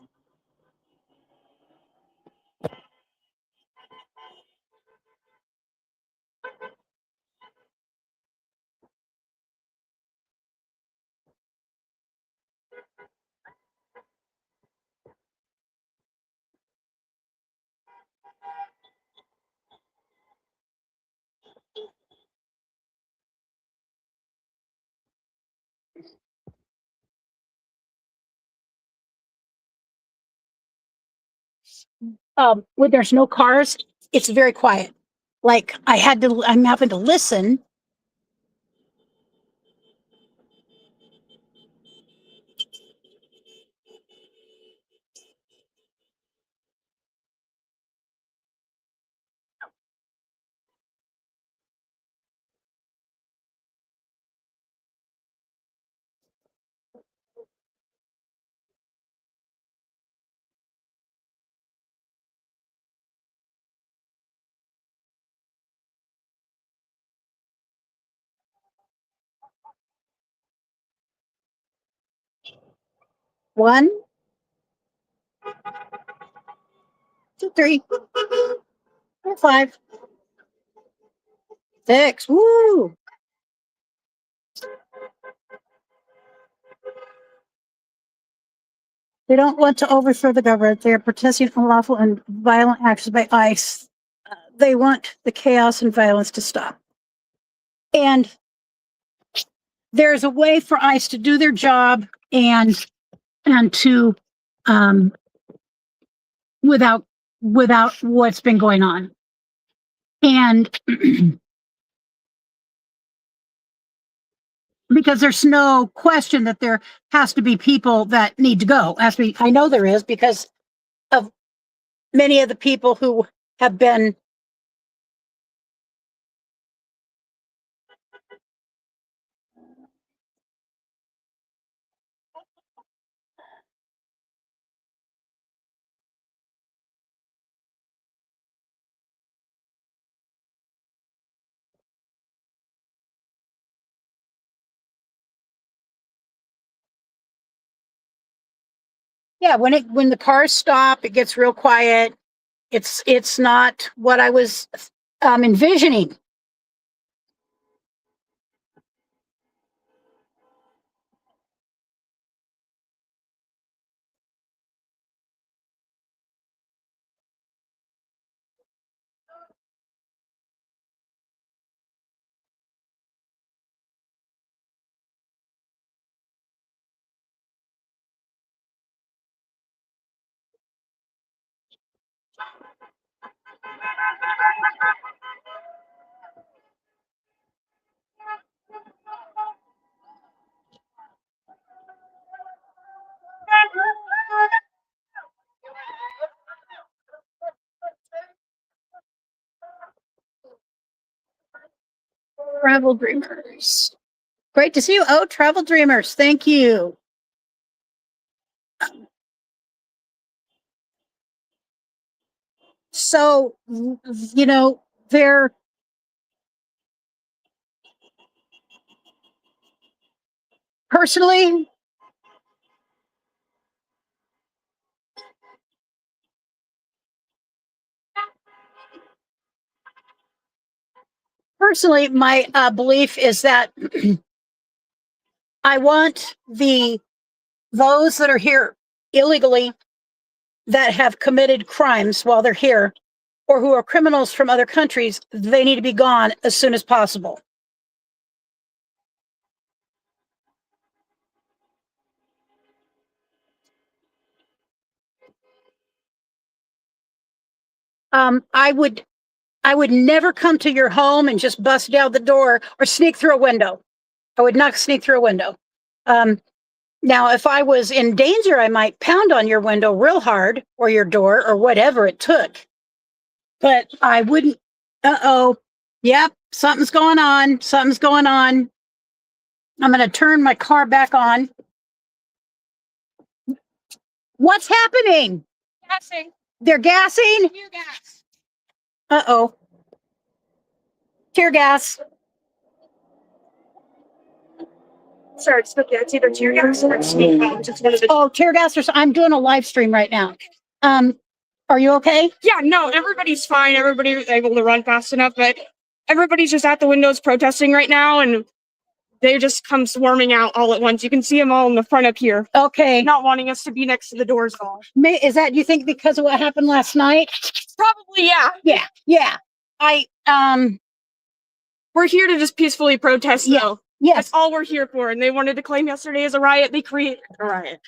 Speaker 1: when there's no cars, it's very quiet. Like I'm having to listen. One, two, three, four, five, six. Woo! They don't want to overthrow the government. They are protesting unlawful and violent actions by ICE. They want the chaos and violence to stop. And there's a way for ICE to do their job and to without what's been going on. And because there's no question that there has to be people that need to go. I know there is, because of many of the people who have been yeah, when the cars stop, it gets real quiet. It's not what I was envisioning. Travel Dreamers. Great to see you. Oh, Travel Dreamers. Thank you. So, they're personally, my belief is that I want those that are here illegally, that have committed crimes while they're here, or who are criminals from other countries, they need to be gone as soon as possible. I would never come to your home and just bust down the door or sneak through a window. I would not sneak through a window. Now, if I was in danger, I might pound on your window real hard, or your door, or whatever it took. But I wouldn't. Uh-oh. Yep, something's going on. Something's going on. I'm going to turn my car back on. What's happening?
Speaker 3: Gassing.
Speaker 1: They're gassing?
Speaker 3: Tear gas.
Speaker 1: Uh-oh. Tear gas.
Speaker 3: Sorry, it's either tear gas or sneak bombs. It's one of the.
Speaker 1: Oh, tear gas. I'm doing a live stream right now. Are you okay?
Speaker 3: Yeah, no, everybody's fine. Everybody was able to run fast enough, but everybody's just at the windows protesting right now, and they just come swarming out all at once. You can see them all in the front up here,
Speaker 1: Okay.
Speaker 3: not wanting us to be next to the doors at all.
Speaker 1: Is that, you think, because of what happened last night?
Speaker 3: Probably, yeah.
Speaker 1: Yeah.
Speaker 3: We're here to just peacefully protest,
Speaker 1: Yeah.
Speaker 3: though.
Speaker 1: Yes.
Speaker 3: That's all we're here for. And they wanted to claim yesterday as a riot. They created a riot.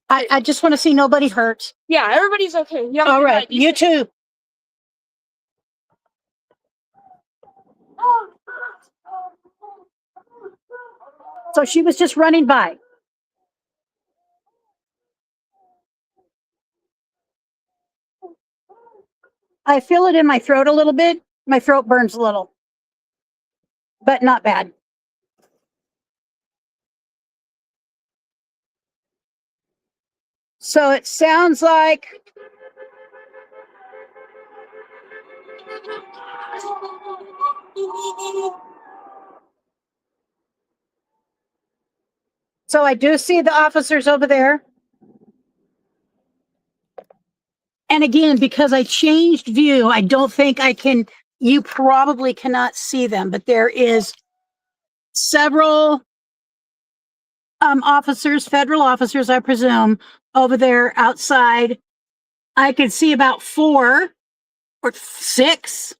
Speaker 1: I just want to see nobody hurt.
Speaker 3: Yeah, everybody's okay. You have a
Speaker 1: All
Speaker 3: good
Speaker 1: right,
Speaker 3: night. Be
Speaker 1: you
Speaker 3: safe.
Speaker 1: too. So she was just running by. I feel it in my throat a little bit. My throat burns a little, but not bad. So it sounds like so I do see the officers over there. And again, because I changed view, I don't think I can, you probably cannot see them, but there is several officers, federal officers, I presume, over there outside. I can see about 4 or 6.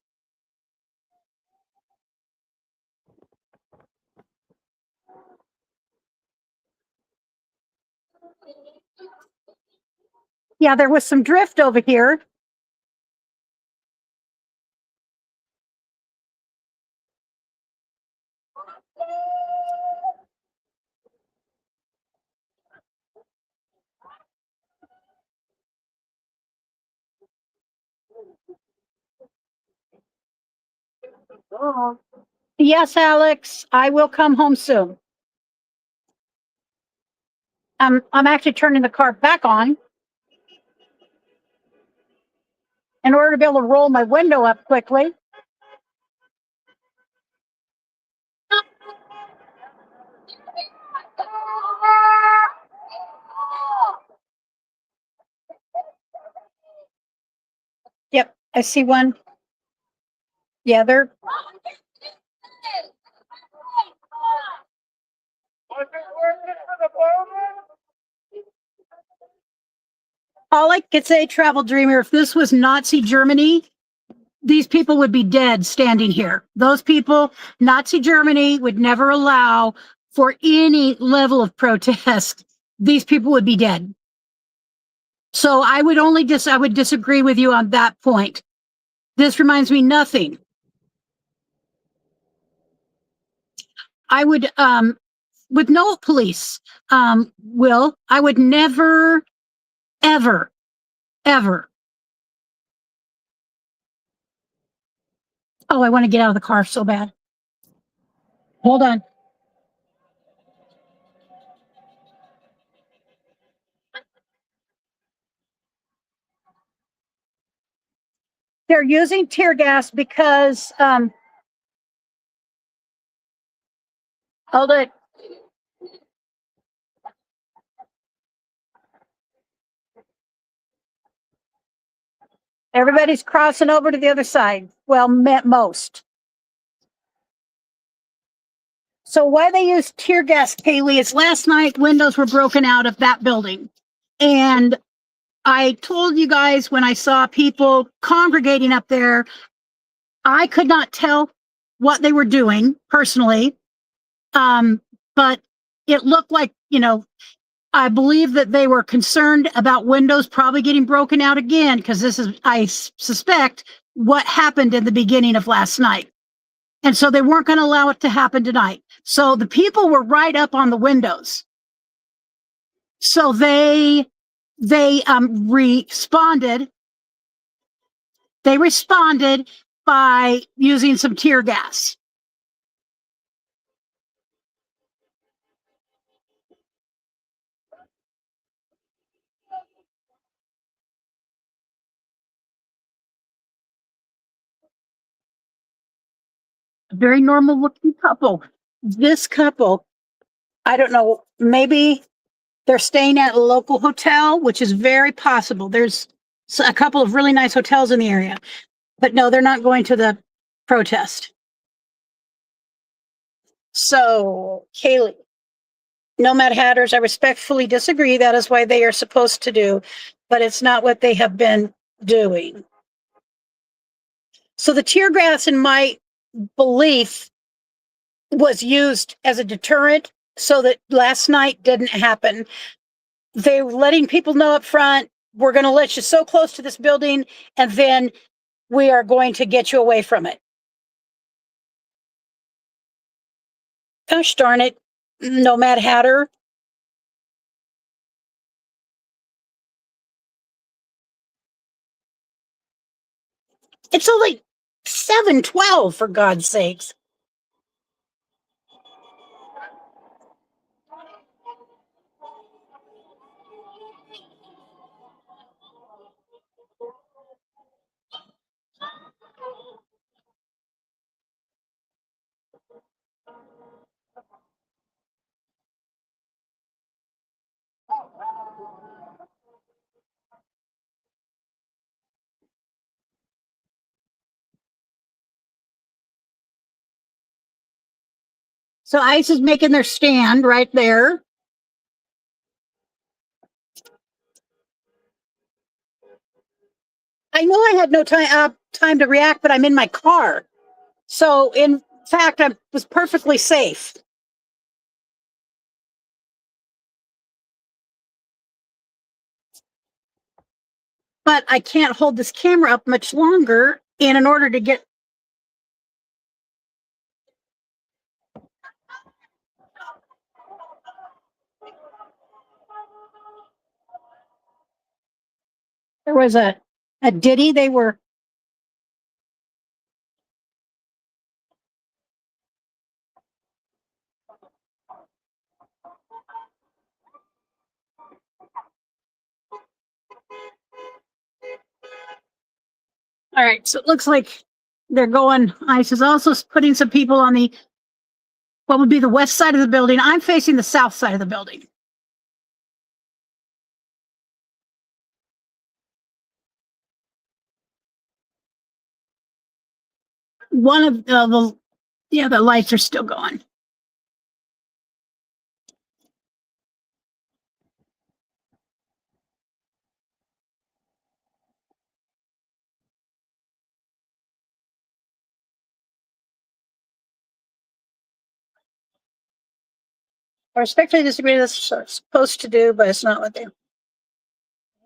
Speaker 1: Yeah, there was some drift over here. Yes, Alex, I will come home soon. I'm actually turning the car back on in order to be able to roll my window up quickly. Yep, I see one. Yeah, they're. All I could say, Travel Dreamer, if this was Nazi Germany, these people would be dead standing here. Those people, Nazi Germany would never allow for any level of protest. These people would be dead. So I would I would disagree with you on that point. This reminds me nothing. I would, with no police, Will, I would never, ever, ever. Oh, I want to get out of the car so bad. Hold on. They're using tear gas because, hold it. Everybody's crossing over to the other side. Well, most. So why they use tear gas, Kaylee, is last night windows were broken out of that building. And I told you guys when I saw people congregating up there, I could not tell what they were doing personally. But it looked like, I believe that they were concerned about windows probably getting broken out again, because this is, I suspect, what happened in the beginning of last night. And so they weren't going to allow it to happen tonight. So the people were right up on the windows. So they responded. They responded by using some tear gas. A very normal looking couple. This couple, I don't know, maybe they're staying at a local hotel, which is very possible. There's a couple of really nice hotels in the area, but no, they're not going to the protest. So, Kaylee, Nomad Hatters, I respectfully disagree. That is why they are supposed to do, but it's not what they have been doing. So the tear gas, in my belief, was used as a deterrent so that last night didn't happen. they're letting people know up front, we're going to let you so close to this building, and then we are going to get you away from it. Gosh darn it, Nomad Hatter. It's only 7:12, for God's sakes. So ICE is making their stand right there. I know I had no time to react, but I'm in my car. So in fact, I was perfectly safe. But I can't hold this camera up much longer in order to get. There was a ditty they were. All right, so it looks like they're going. ICE is also putting some people on the what would be the west side of the building. I'm facing the south side of the building. One of the lights are still going. I respectfully disagree. That's what it's supposed to do, but it's not what they.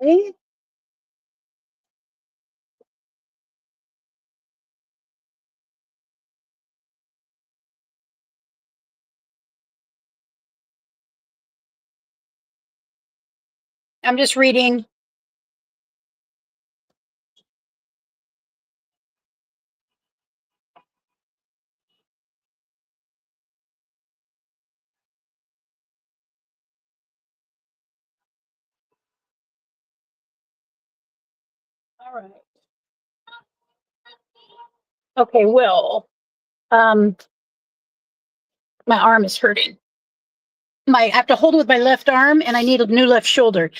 Speaker 1: Okay. I'm just reading. All right. Okay, Will. My arm is hurting. I have to hold it with my left arm, and I need a new left shoulder.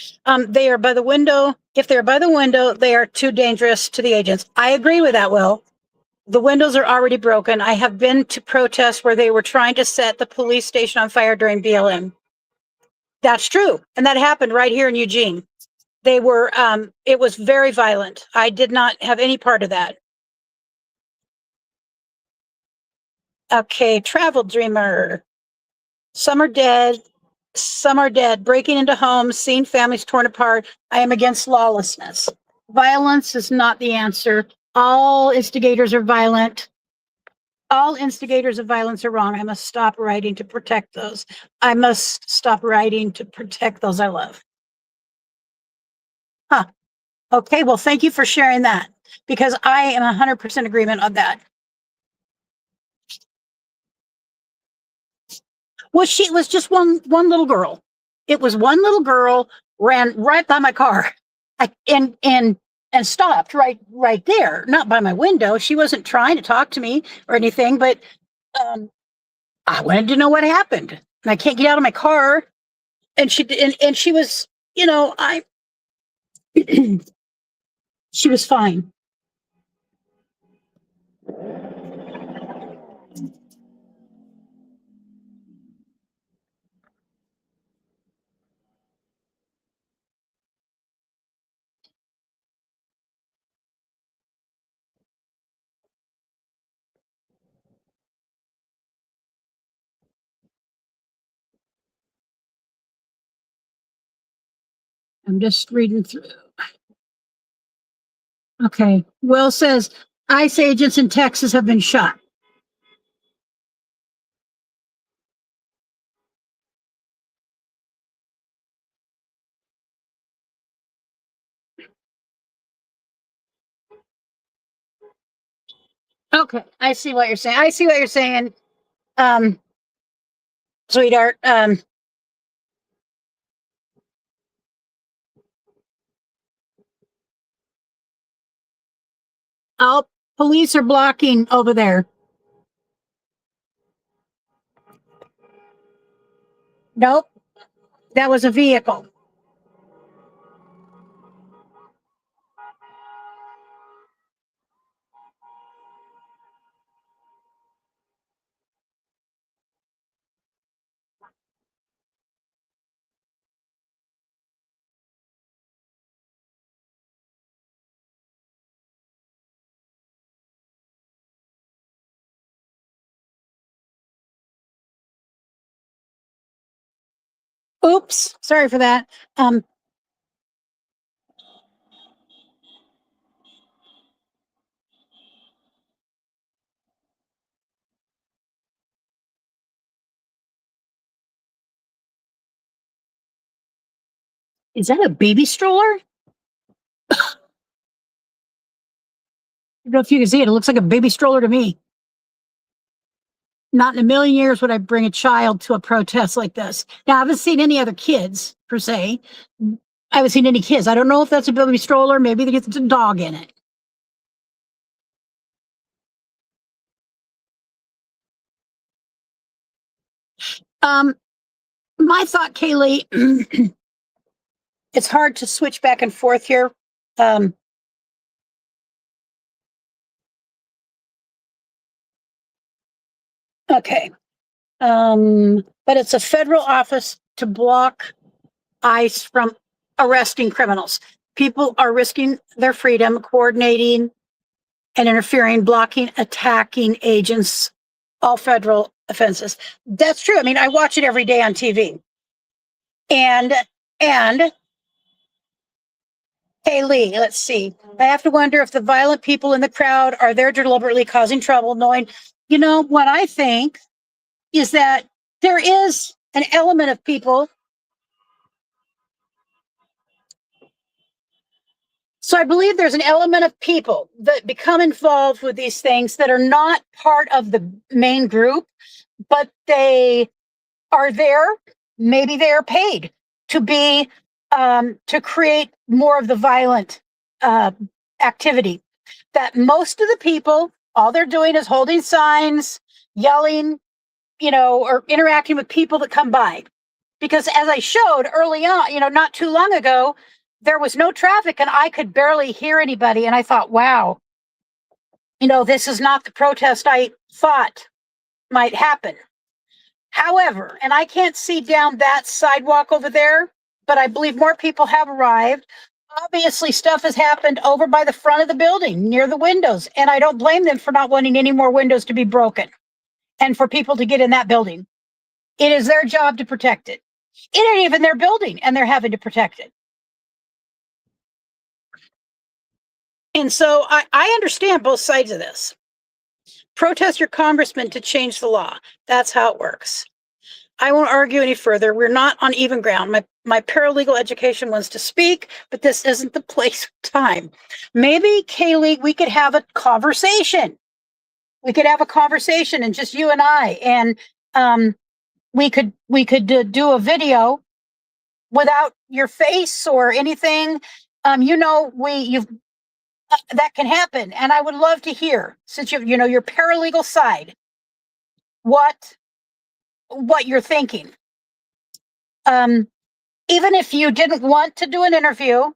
Speaker 1: They are by the window. If they're by the window, they are too dangerous to the agents. I agree with that, Will. The windows are already broken. I have been to protests where they were trying to set the police station on fire during BLM. That's true. And that happened right here in Eugene. They were, it was very violent. I did not have any part of that. Okay, Travel Dreamer. Some are dead. Some are dead. Breaking into homes, seeing families torn apart. I am against lawlessness. Violence is not the answer. All instigators are violent. All instigators of violence are wrong. I must stop writing to protect those. I must stop writing to protect those I love. Huh. Okay, well, thank you for sharing that, because I am 100% agreement on that. Well, she was just one little girl. It was one little girl ran right by my car, and stopped right there, not by my window. She wasn't trying to talk to me or anything, but I wanted to know what happened. And I can't get out of my car, and she was, she was fine. I'm just reading through. Okay. Will says ICE agents in Texas have been shot. Okay, I see what you're saying. I see what you're saying, sweetheart. Oh, police are blocking over there. Nope, that was a vehicle. Oops, sorry for that. Is that a baby stroller? I don't know if you can see it. It looks like a baby stroller to me. Not in a million years would I bring a child to a protest like this. Now, I haven't seen any other kids, per se. I haven't seen any kids. I don't know if that's a baby stroller. Maybe there's a dog in it. My thought, Kaylee, it's hard to switch back and forth here. Okay. But it's a federal office to block ICE from arresting criminals. People are risking their freedom, coordinating and interfering, blocking, attacking agents, all federal offenses. That's true. I mean, I watch it every day on TV. And hey, Lee, let's see. I have to wonder if the violent people in the crowd are there deliberately causing trouble, knowing, you know, what I think is that there is an element of people. So I believe there's an element of people that become involved with these things that are not part of the main group, but they are there. Maybe they are paid to be, to create more of the violent activity. That most of the people, all they're doing is holding signs, yelling, you know, or interacting with people that come by. Because as I showed early on, you know, not too long ago, there was no traffic and I could barely hear anybody. And I thought, wow, you know, this is not the protest I thought might happen. However, and I can't see down that sidewalk over there, but I believe more people have arrived. Obviously, stuff has happened over by the front of the building near the windows. And I don't blame them for not wanting any more windows to be broken and for people to get in that building. It is their job to protect it. It ain't even their building and they're having to protect it. And so I understand both sides of this. Protest your congressman to change the law. That's how it works. I won't argue any further. We're not on even ground. My paralegal education wants to speak, but this isn't the place or time. Maybe, Kaylee, we could have a conversation. We could have a conversation and just you and I, and we could do a video without your face or anything. You know, that can happen, and I would love to hear, since you know your paralegal side, what you're thinking. Even if you didn't want to do an interview,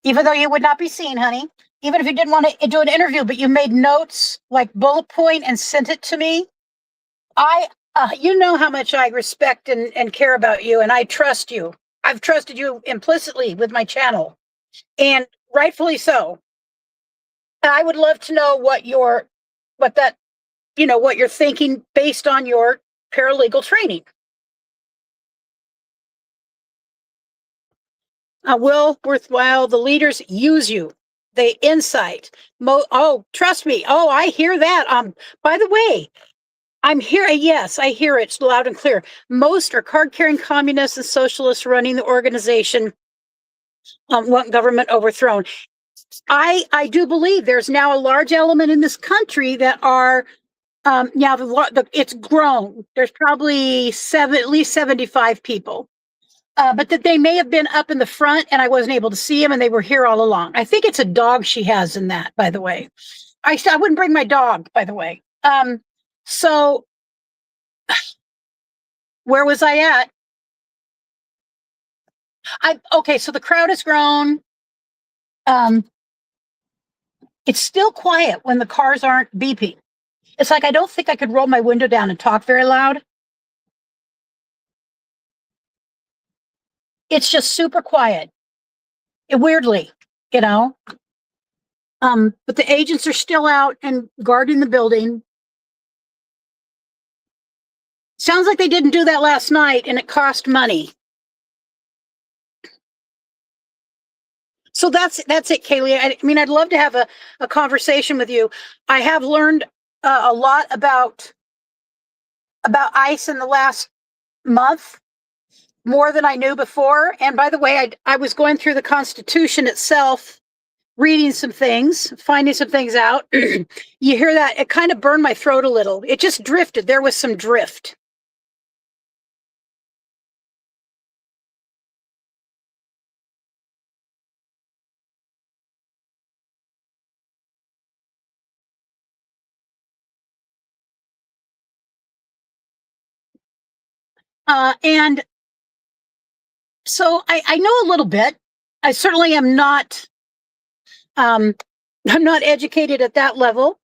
Speaker 1: even though you would not be seen, honey, even if you didn't want to do an interview, but you made notes like bullet point and sent it to me, you know how much I respect and care about you, and I trust you. I've trusted you implicitly with my channel, and rightfully so. I would love to know what you're thinking based on your paralegal training. Will worthwhile. The leaders use you. They incite. Oh, trust me. Oh, I hear that. By the way, I'm here. Yes, I hear it loud and clear. Most are card-carrying communists and socialists running the organization. Want government overthrown. I do believe there's now a large element in this country that are it's grown. There's probably at least 75 people. But that they may have been up in the front and I wasn't able to see them and they were here all along. I think it's a dog she has in that, by the way. I wouldn't bring my dog, by the way. So where was I at? Okay, so the crowd has grown. It's still quiet when the cars aren't beeping. It's like I don't think I could roll my window down and talk very loud. It's just super quiet. Weirdly, you know. But the agents are still out and guarding the building. Sounds like they didn't do that last night and it cost money. So that's it, Kaylee. I mean, I'd love to have a conversation with you. I have learned a lot about ICE in the last month, more than I knew before. And by the way, I was going through the Constitution itself, reading some things, finding some things out. You hear that? It kind of burned my throat a little. It just drifted. There was some drift. And so I know a little bit. I certainly am not, I'm not educated at that level,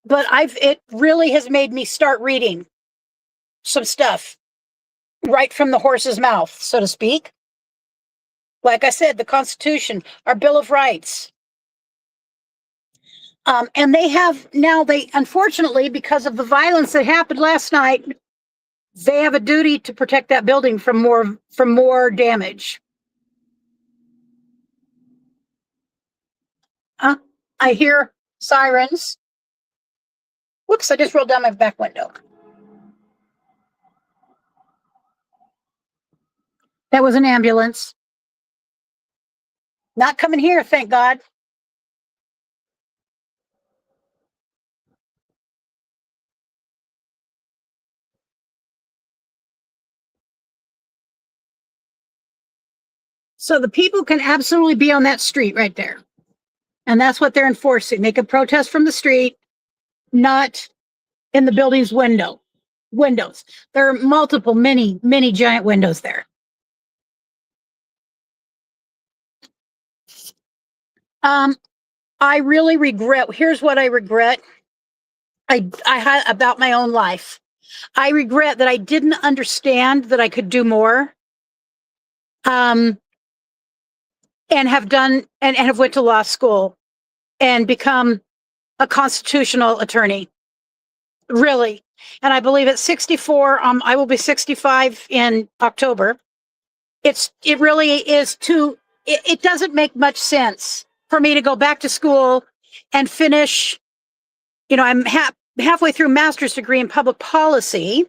Speaker 1: but it really has made me start reading some stuff right from the horse's mouth, so to speak. Like I said, the Constitution, our Bill of Rights. And they unfortunately, because of the violence that happened last night, they have a duty to protect that building from more damage. I hear sirens. Whoops, I just rolled down my back window. That was an ambulance. Not coming here, thank God. So the people can absolutely be on that street right there. And that's what they're enforcing. They can protest from the street, not in the building's windows. There are multiple, many giant windows there. I really regret, here's what I regret. I about my own life. I regret that I didn't understand that I could do more. And have done and have went to law school and become a constitutional attorney. Really. And I believe at 64, I will be 65 in October. It really is it doesn't make much sense for me to go back to school and finish, I'm halfway through a master's degree in public policy.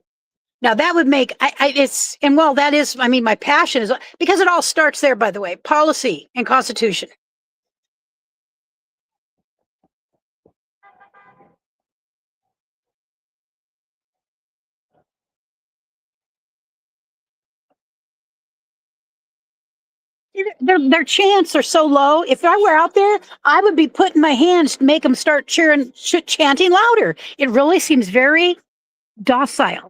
Speaker 1: Now that would make that is, my passion is because it all starts there, by the way, policy and Constitution. Their chants are so low. If I were out there, I would be putting my hands to make them start chanting louder. It really seems very docile.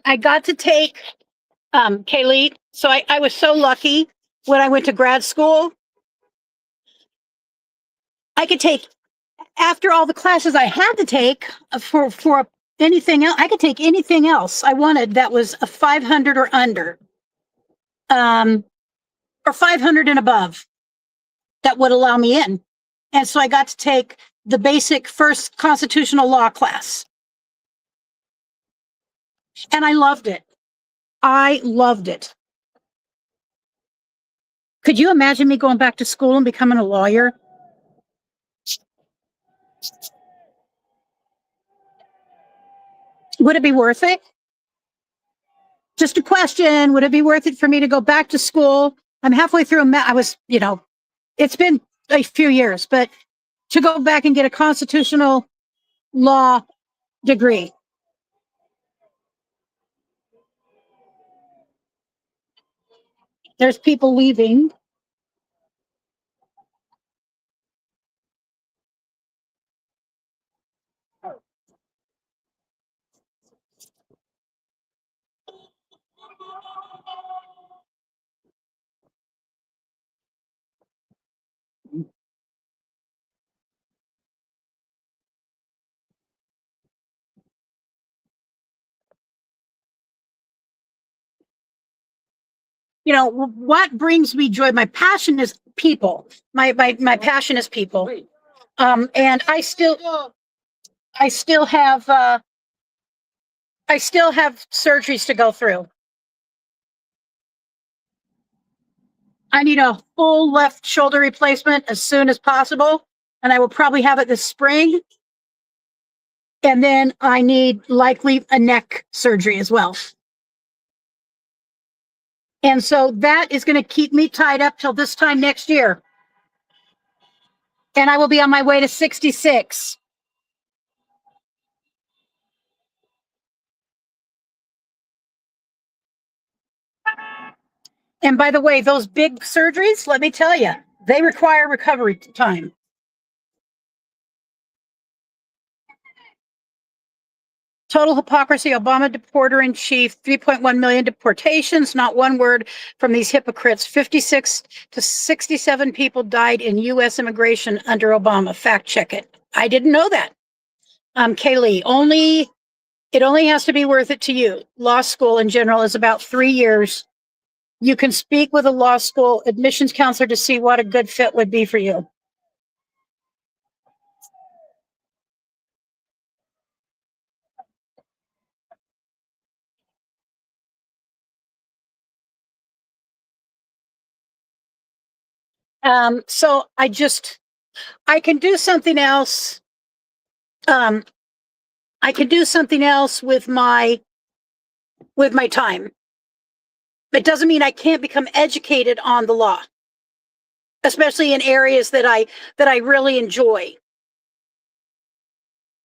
Speaker 1: I got to take Kaylee. So I was so lucky when I went to grad school. I could take, after all the classes I had to take for anything else, I could take anything else I wanted that was a 500 or under, or 500 and above, that would allow me in. And so I got to take the basic first constitutional law class. And I loved it. I loved it. Could you imagine me going back to school and becoming a lawyer? Would it be worth it? Just a question. Would it be worth it for me to go back to school? I'm halfway through. I was, it's been a few years, but to go back and get a constitutional law degree. There's people leaving. What brings me joy? My passion is people. My passion is people. And I still have surgeries to go through. I need a full left shoulder replacement as soon as possible, and I will probably have it this spring. And then I need likely a neck surgery as well. And so that is going to keep me tied up till this time next year. And I will be on my way to 66. And by the way, those big surgeries, let me tell you, they require recovery time. Total hypocrisy, Obama deporter in chief, 3.1 million deportations, not one word from these hypocrites. 56 to 67 people died in U.S. immigration under Obama. Fact check it. I didn't know that. Kaylee, it only has to be worth it to you. Law school in general is about 3 years. You can speak with a law school admissions counselor to see what a good fit would be for you. So I can do something else. I can do something else with my time. It doesn't mean I can't become educated on the law, especially in areas that I really enjoy.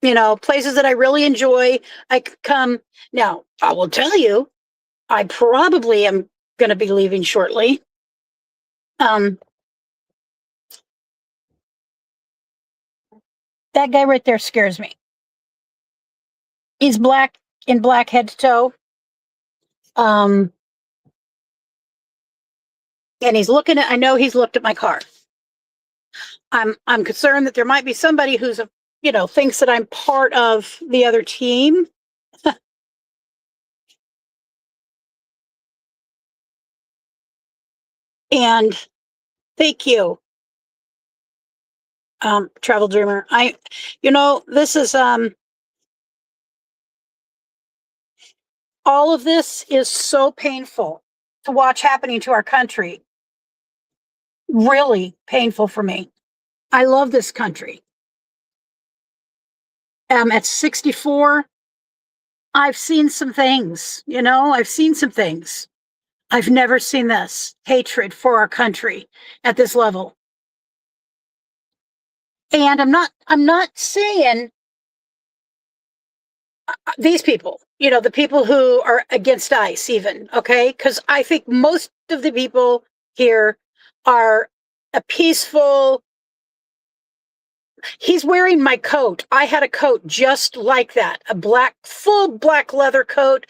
Speaker 1: Places that I really enjoy, I could come. Now, I will tell you, I probably am going to be leaving shortly. That guy right there scares me. He's black head to toe. And he's I know he's looked at my car. I'm concerned that there might be somebody who's thinks that I'm part of the other team. And thank you, Travel Dreamer. This is all of this is so painful to watch happening to our country. Really painful for me. I love this country. At 64, I've seen some things, I've seen some things. I've never seen this hatred for our country at this level. And I'm not saying these people, the people who are against ICE even, okay? Because I think most of the people here are a peaceful. He's wearing my coat. I had a coat just like that, a full black leather coat.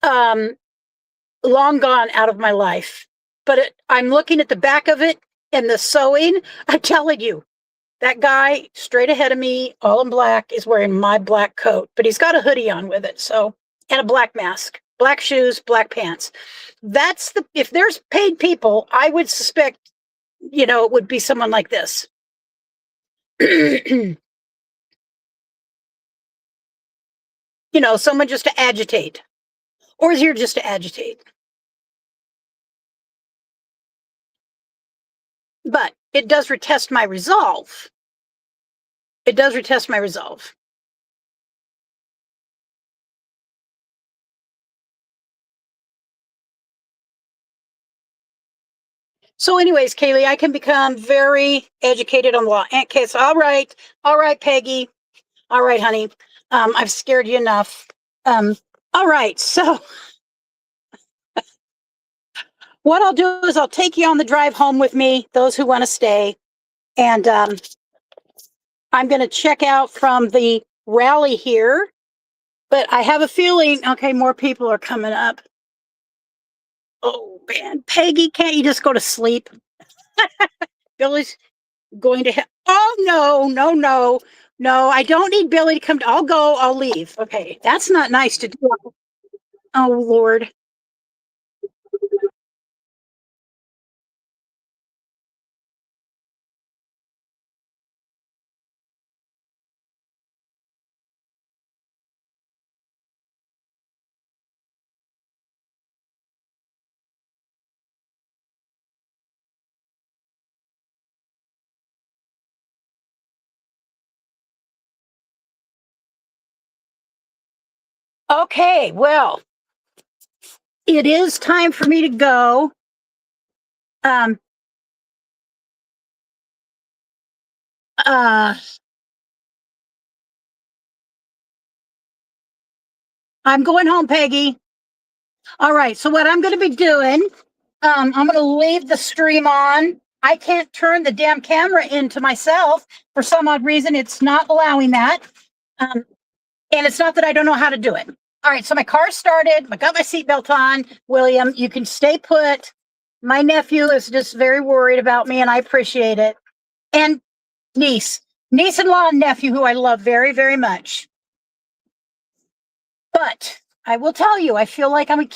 Speaker 1: long gone out of my life. But I'm looking at the back of it and the sewing. I'm telling you, that guy straight ahead of me, all in black, is wearing my black coat, but he's got a hoodie on with it. So, and a black mask, black shoes, black pants. If there's paid people, I would suspect, it would be someone like this. Someone just to agitate, or is here just to agitate. But it does retest my resolve. It does retest my resolve. So anyways, Kaylee, I can become very educated on the law. Okay, so all right, Peggy. All right, honey. I've scared you enough. All right, so what I'll do is I'll take you on the drive home with me, those who want to stay. And I'm going to check out from the rally here. But I have a feeling, okay, more people are coming up. Oh, man. Peggy, can't you just go to sleep? Billy's going to oh, no. I don't need Billy to come. I'll go. I'll leave. Okay, that's not nice to do. Oh, Lord. Okay, well, it is time for me to go. I'm going home, Peggy. All right, so what I'm going to be doing, I'm going to leave the stream on. I can't turn the damn camera into myself. For some odd reason, it's not allowing that. And it's not that I don't know how to do it. All right, so my car started. I got my seatbelt on. William, you can stay put. My nephew is just very worried about me, and I appreciate it. And niece-in-law and nephew, who I love very, very much. But I will tell you, I feel like I'm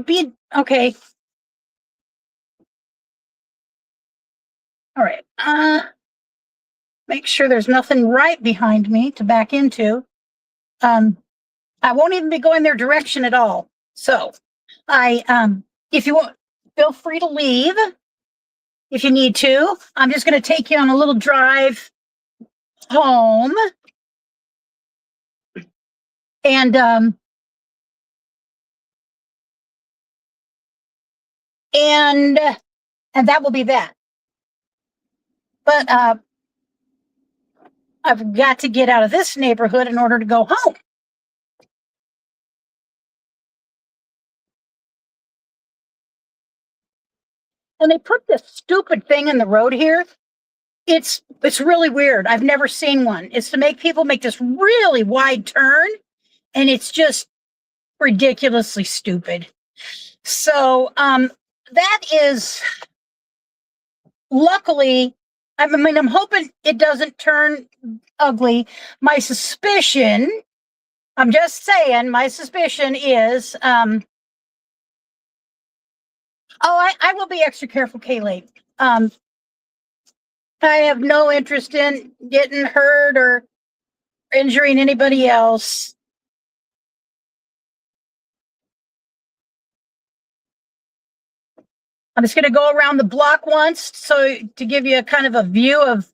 Speaker 1: being, okay. All right. Make sure there's nothing right behind me to back into. I won't even be going their direction at all. So if you want, feel free to leave if you need to. I'm just going to take you on a little drive home. And that will be that. But I've got to get out of this neighborhood in order to go home. And they put this stupid thing in the road here. It's really weird. I've never seen one. It's to make people make this really wide turn, and it's just ridiculously stupid. So that is, luckily, I'm hoping it doesn't turn ugly. My suspicion, I'm just saying, my suspicion is, I will be extra careful, Kaylee. I have no interest in getting hurt or injuring anybody else. I'm just going to go around the block once so to give you a kind of a view of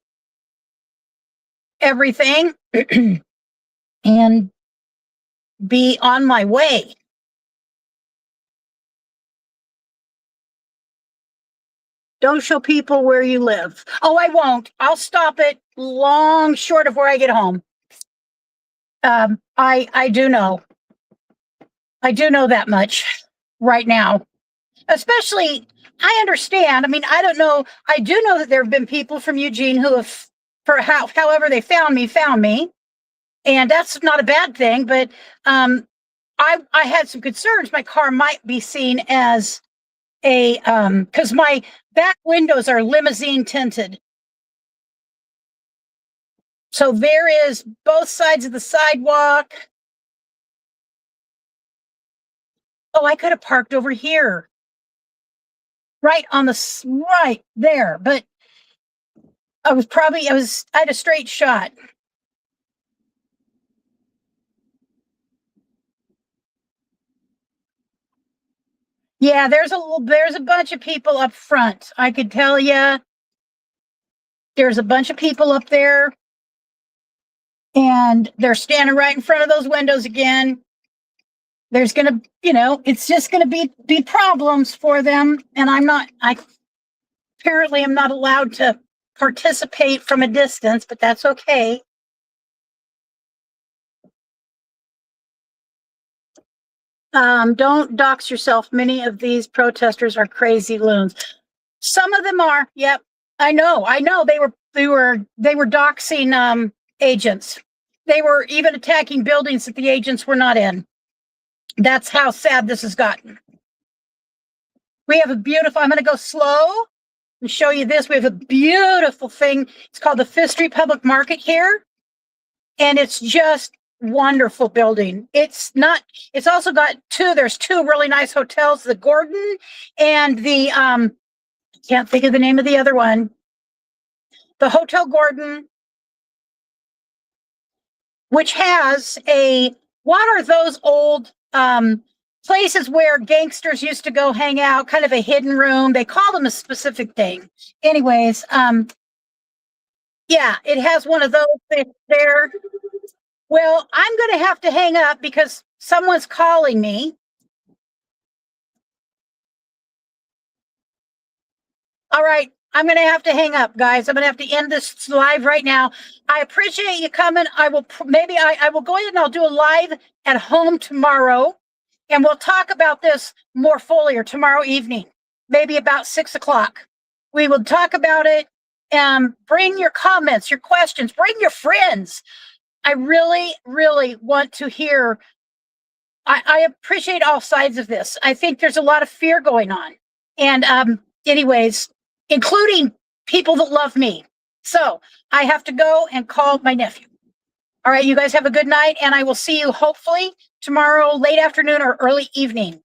Speaker 1: everything and be on my way. Don't show people where you live. Oh, I won't. I'll stop it long short of where I get home. I do know. I do know that much right now. Especially, I understand. I mean, I don't know. I do know that there have been people from Eugene who have, however they found me. And that's not a bad thing. But I had some concerns. My car might be seen as a, because my back windows are limousine tinted. So there is both sides of the sidewalk. Oh, I could have parked over here. Right on the, right there, but I had a straight shot. Yeah, there's a bunch of people up front. I could tell you there's a bunch of people up there and they're standing right in front of those windows again. There's gonna, it's just gonna be problems for them. And I apparently am not allowed to participate from a distance, but that's okay. Don't dox yourself. Many of these protesters are crazy loons. Some of them are. Yep. I know. They were doxing agents. They were even attacking buildings that the agents were not in. That's how sad this has gotten. We have a beautiful, I'm going to go slow and show you this. We have a beautiful thing. It's called the Fifth Street Public Market here. And it's just wonderful building. It's also got there's two really nice hotels, the Gordon and the, can't think of the name of the other one. The Hotel Gordon, which has what are those old places where gangsters used to go hang out, kind of a hidden room. They call them a specific thing. Anyways, yeah, it has one of those things there. Well, I'm going to have to hang up because someone's calling me. All right. I'm going to have to hang up, guys. I'm going to have to end this live right now. I appreciate you coming. I will go ahead and I'll do a live at home tomorrow, and we'll talk about this more fully, or tomorrow evening, maybe about 6 o'clock. We will talk about it. Bring your comments, your questions, bring your friends. I really, really want to hear. I appreciate all sides of this. I think there's a lot of fear going on. And anyways, including people that love me. So I have to go and call my nephew. All right, you guys have a good night, and I will see you hopefully tomorrow late afternoon or early evening.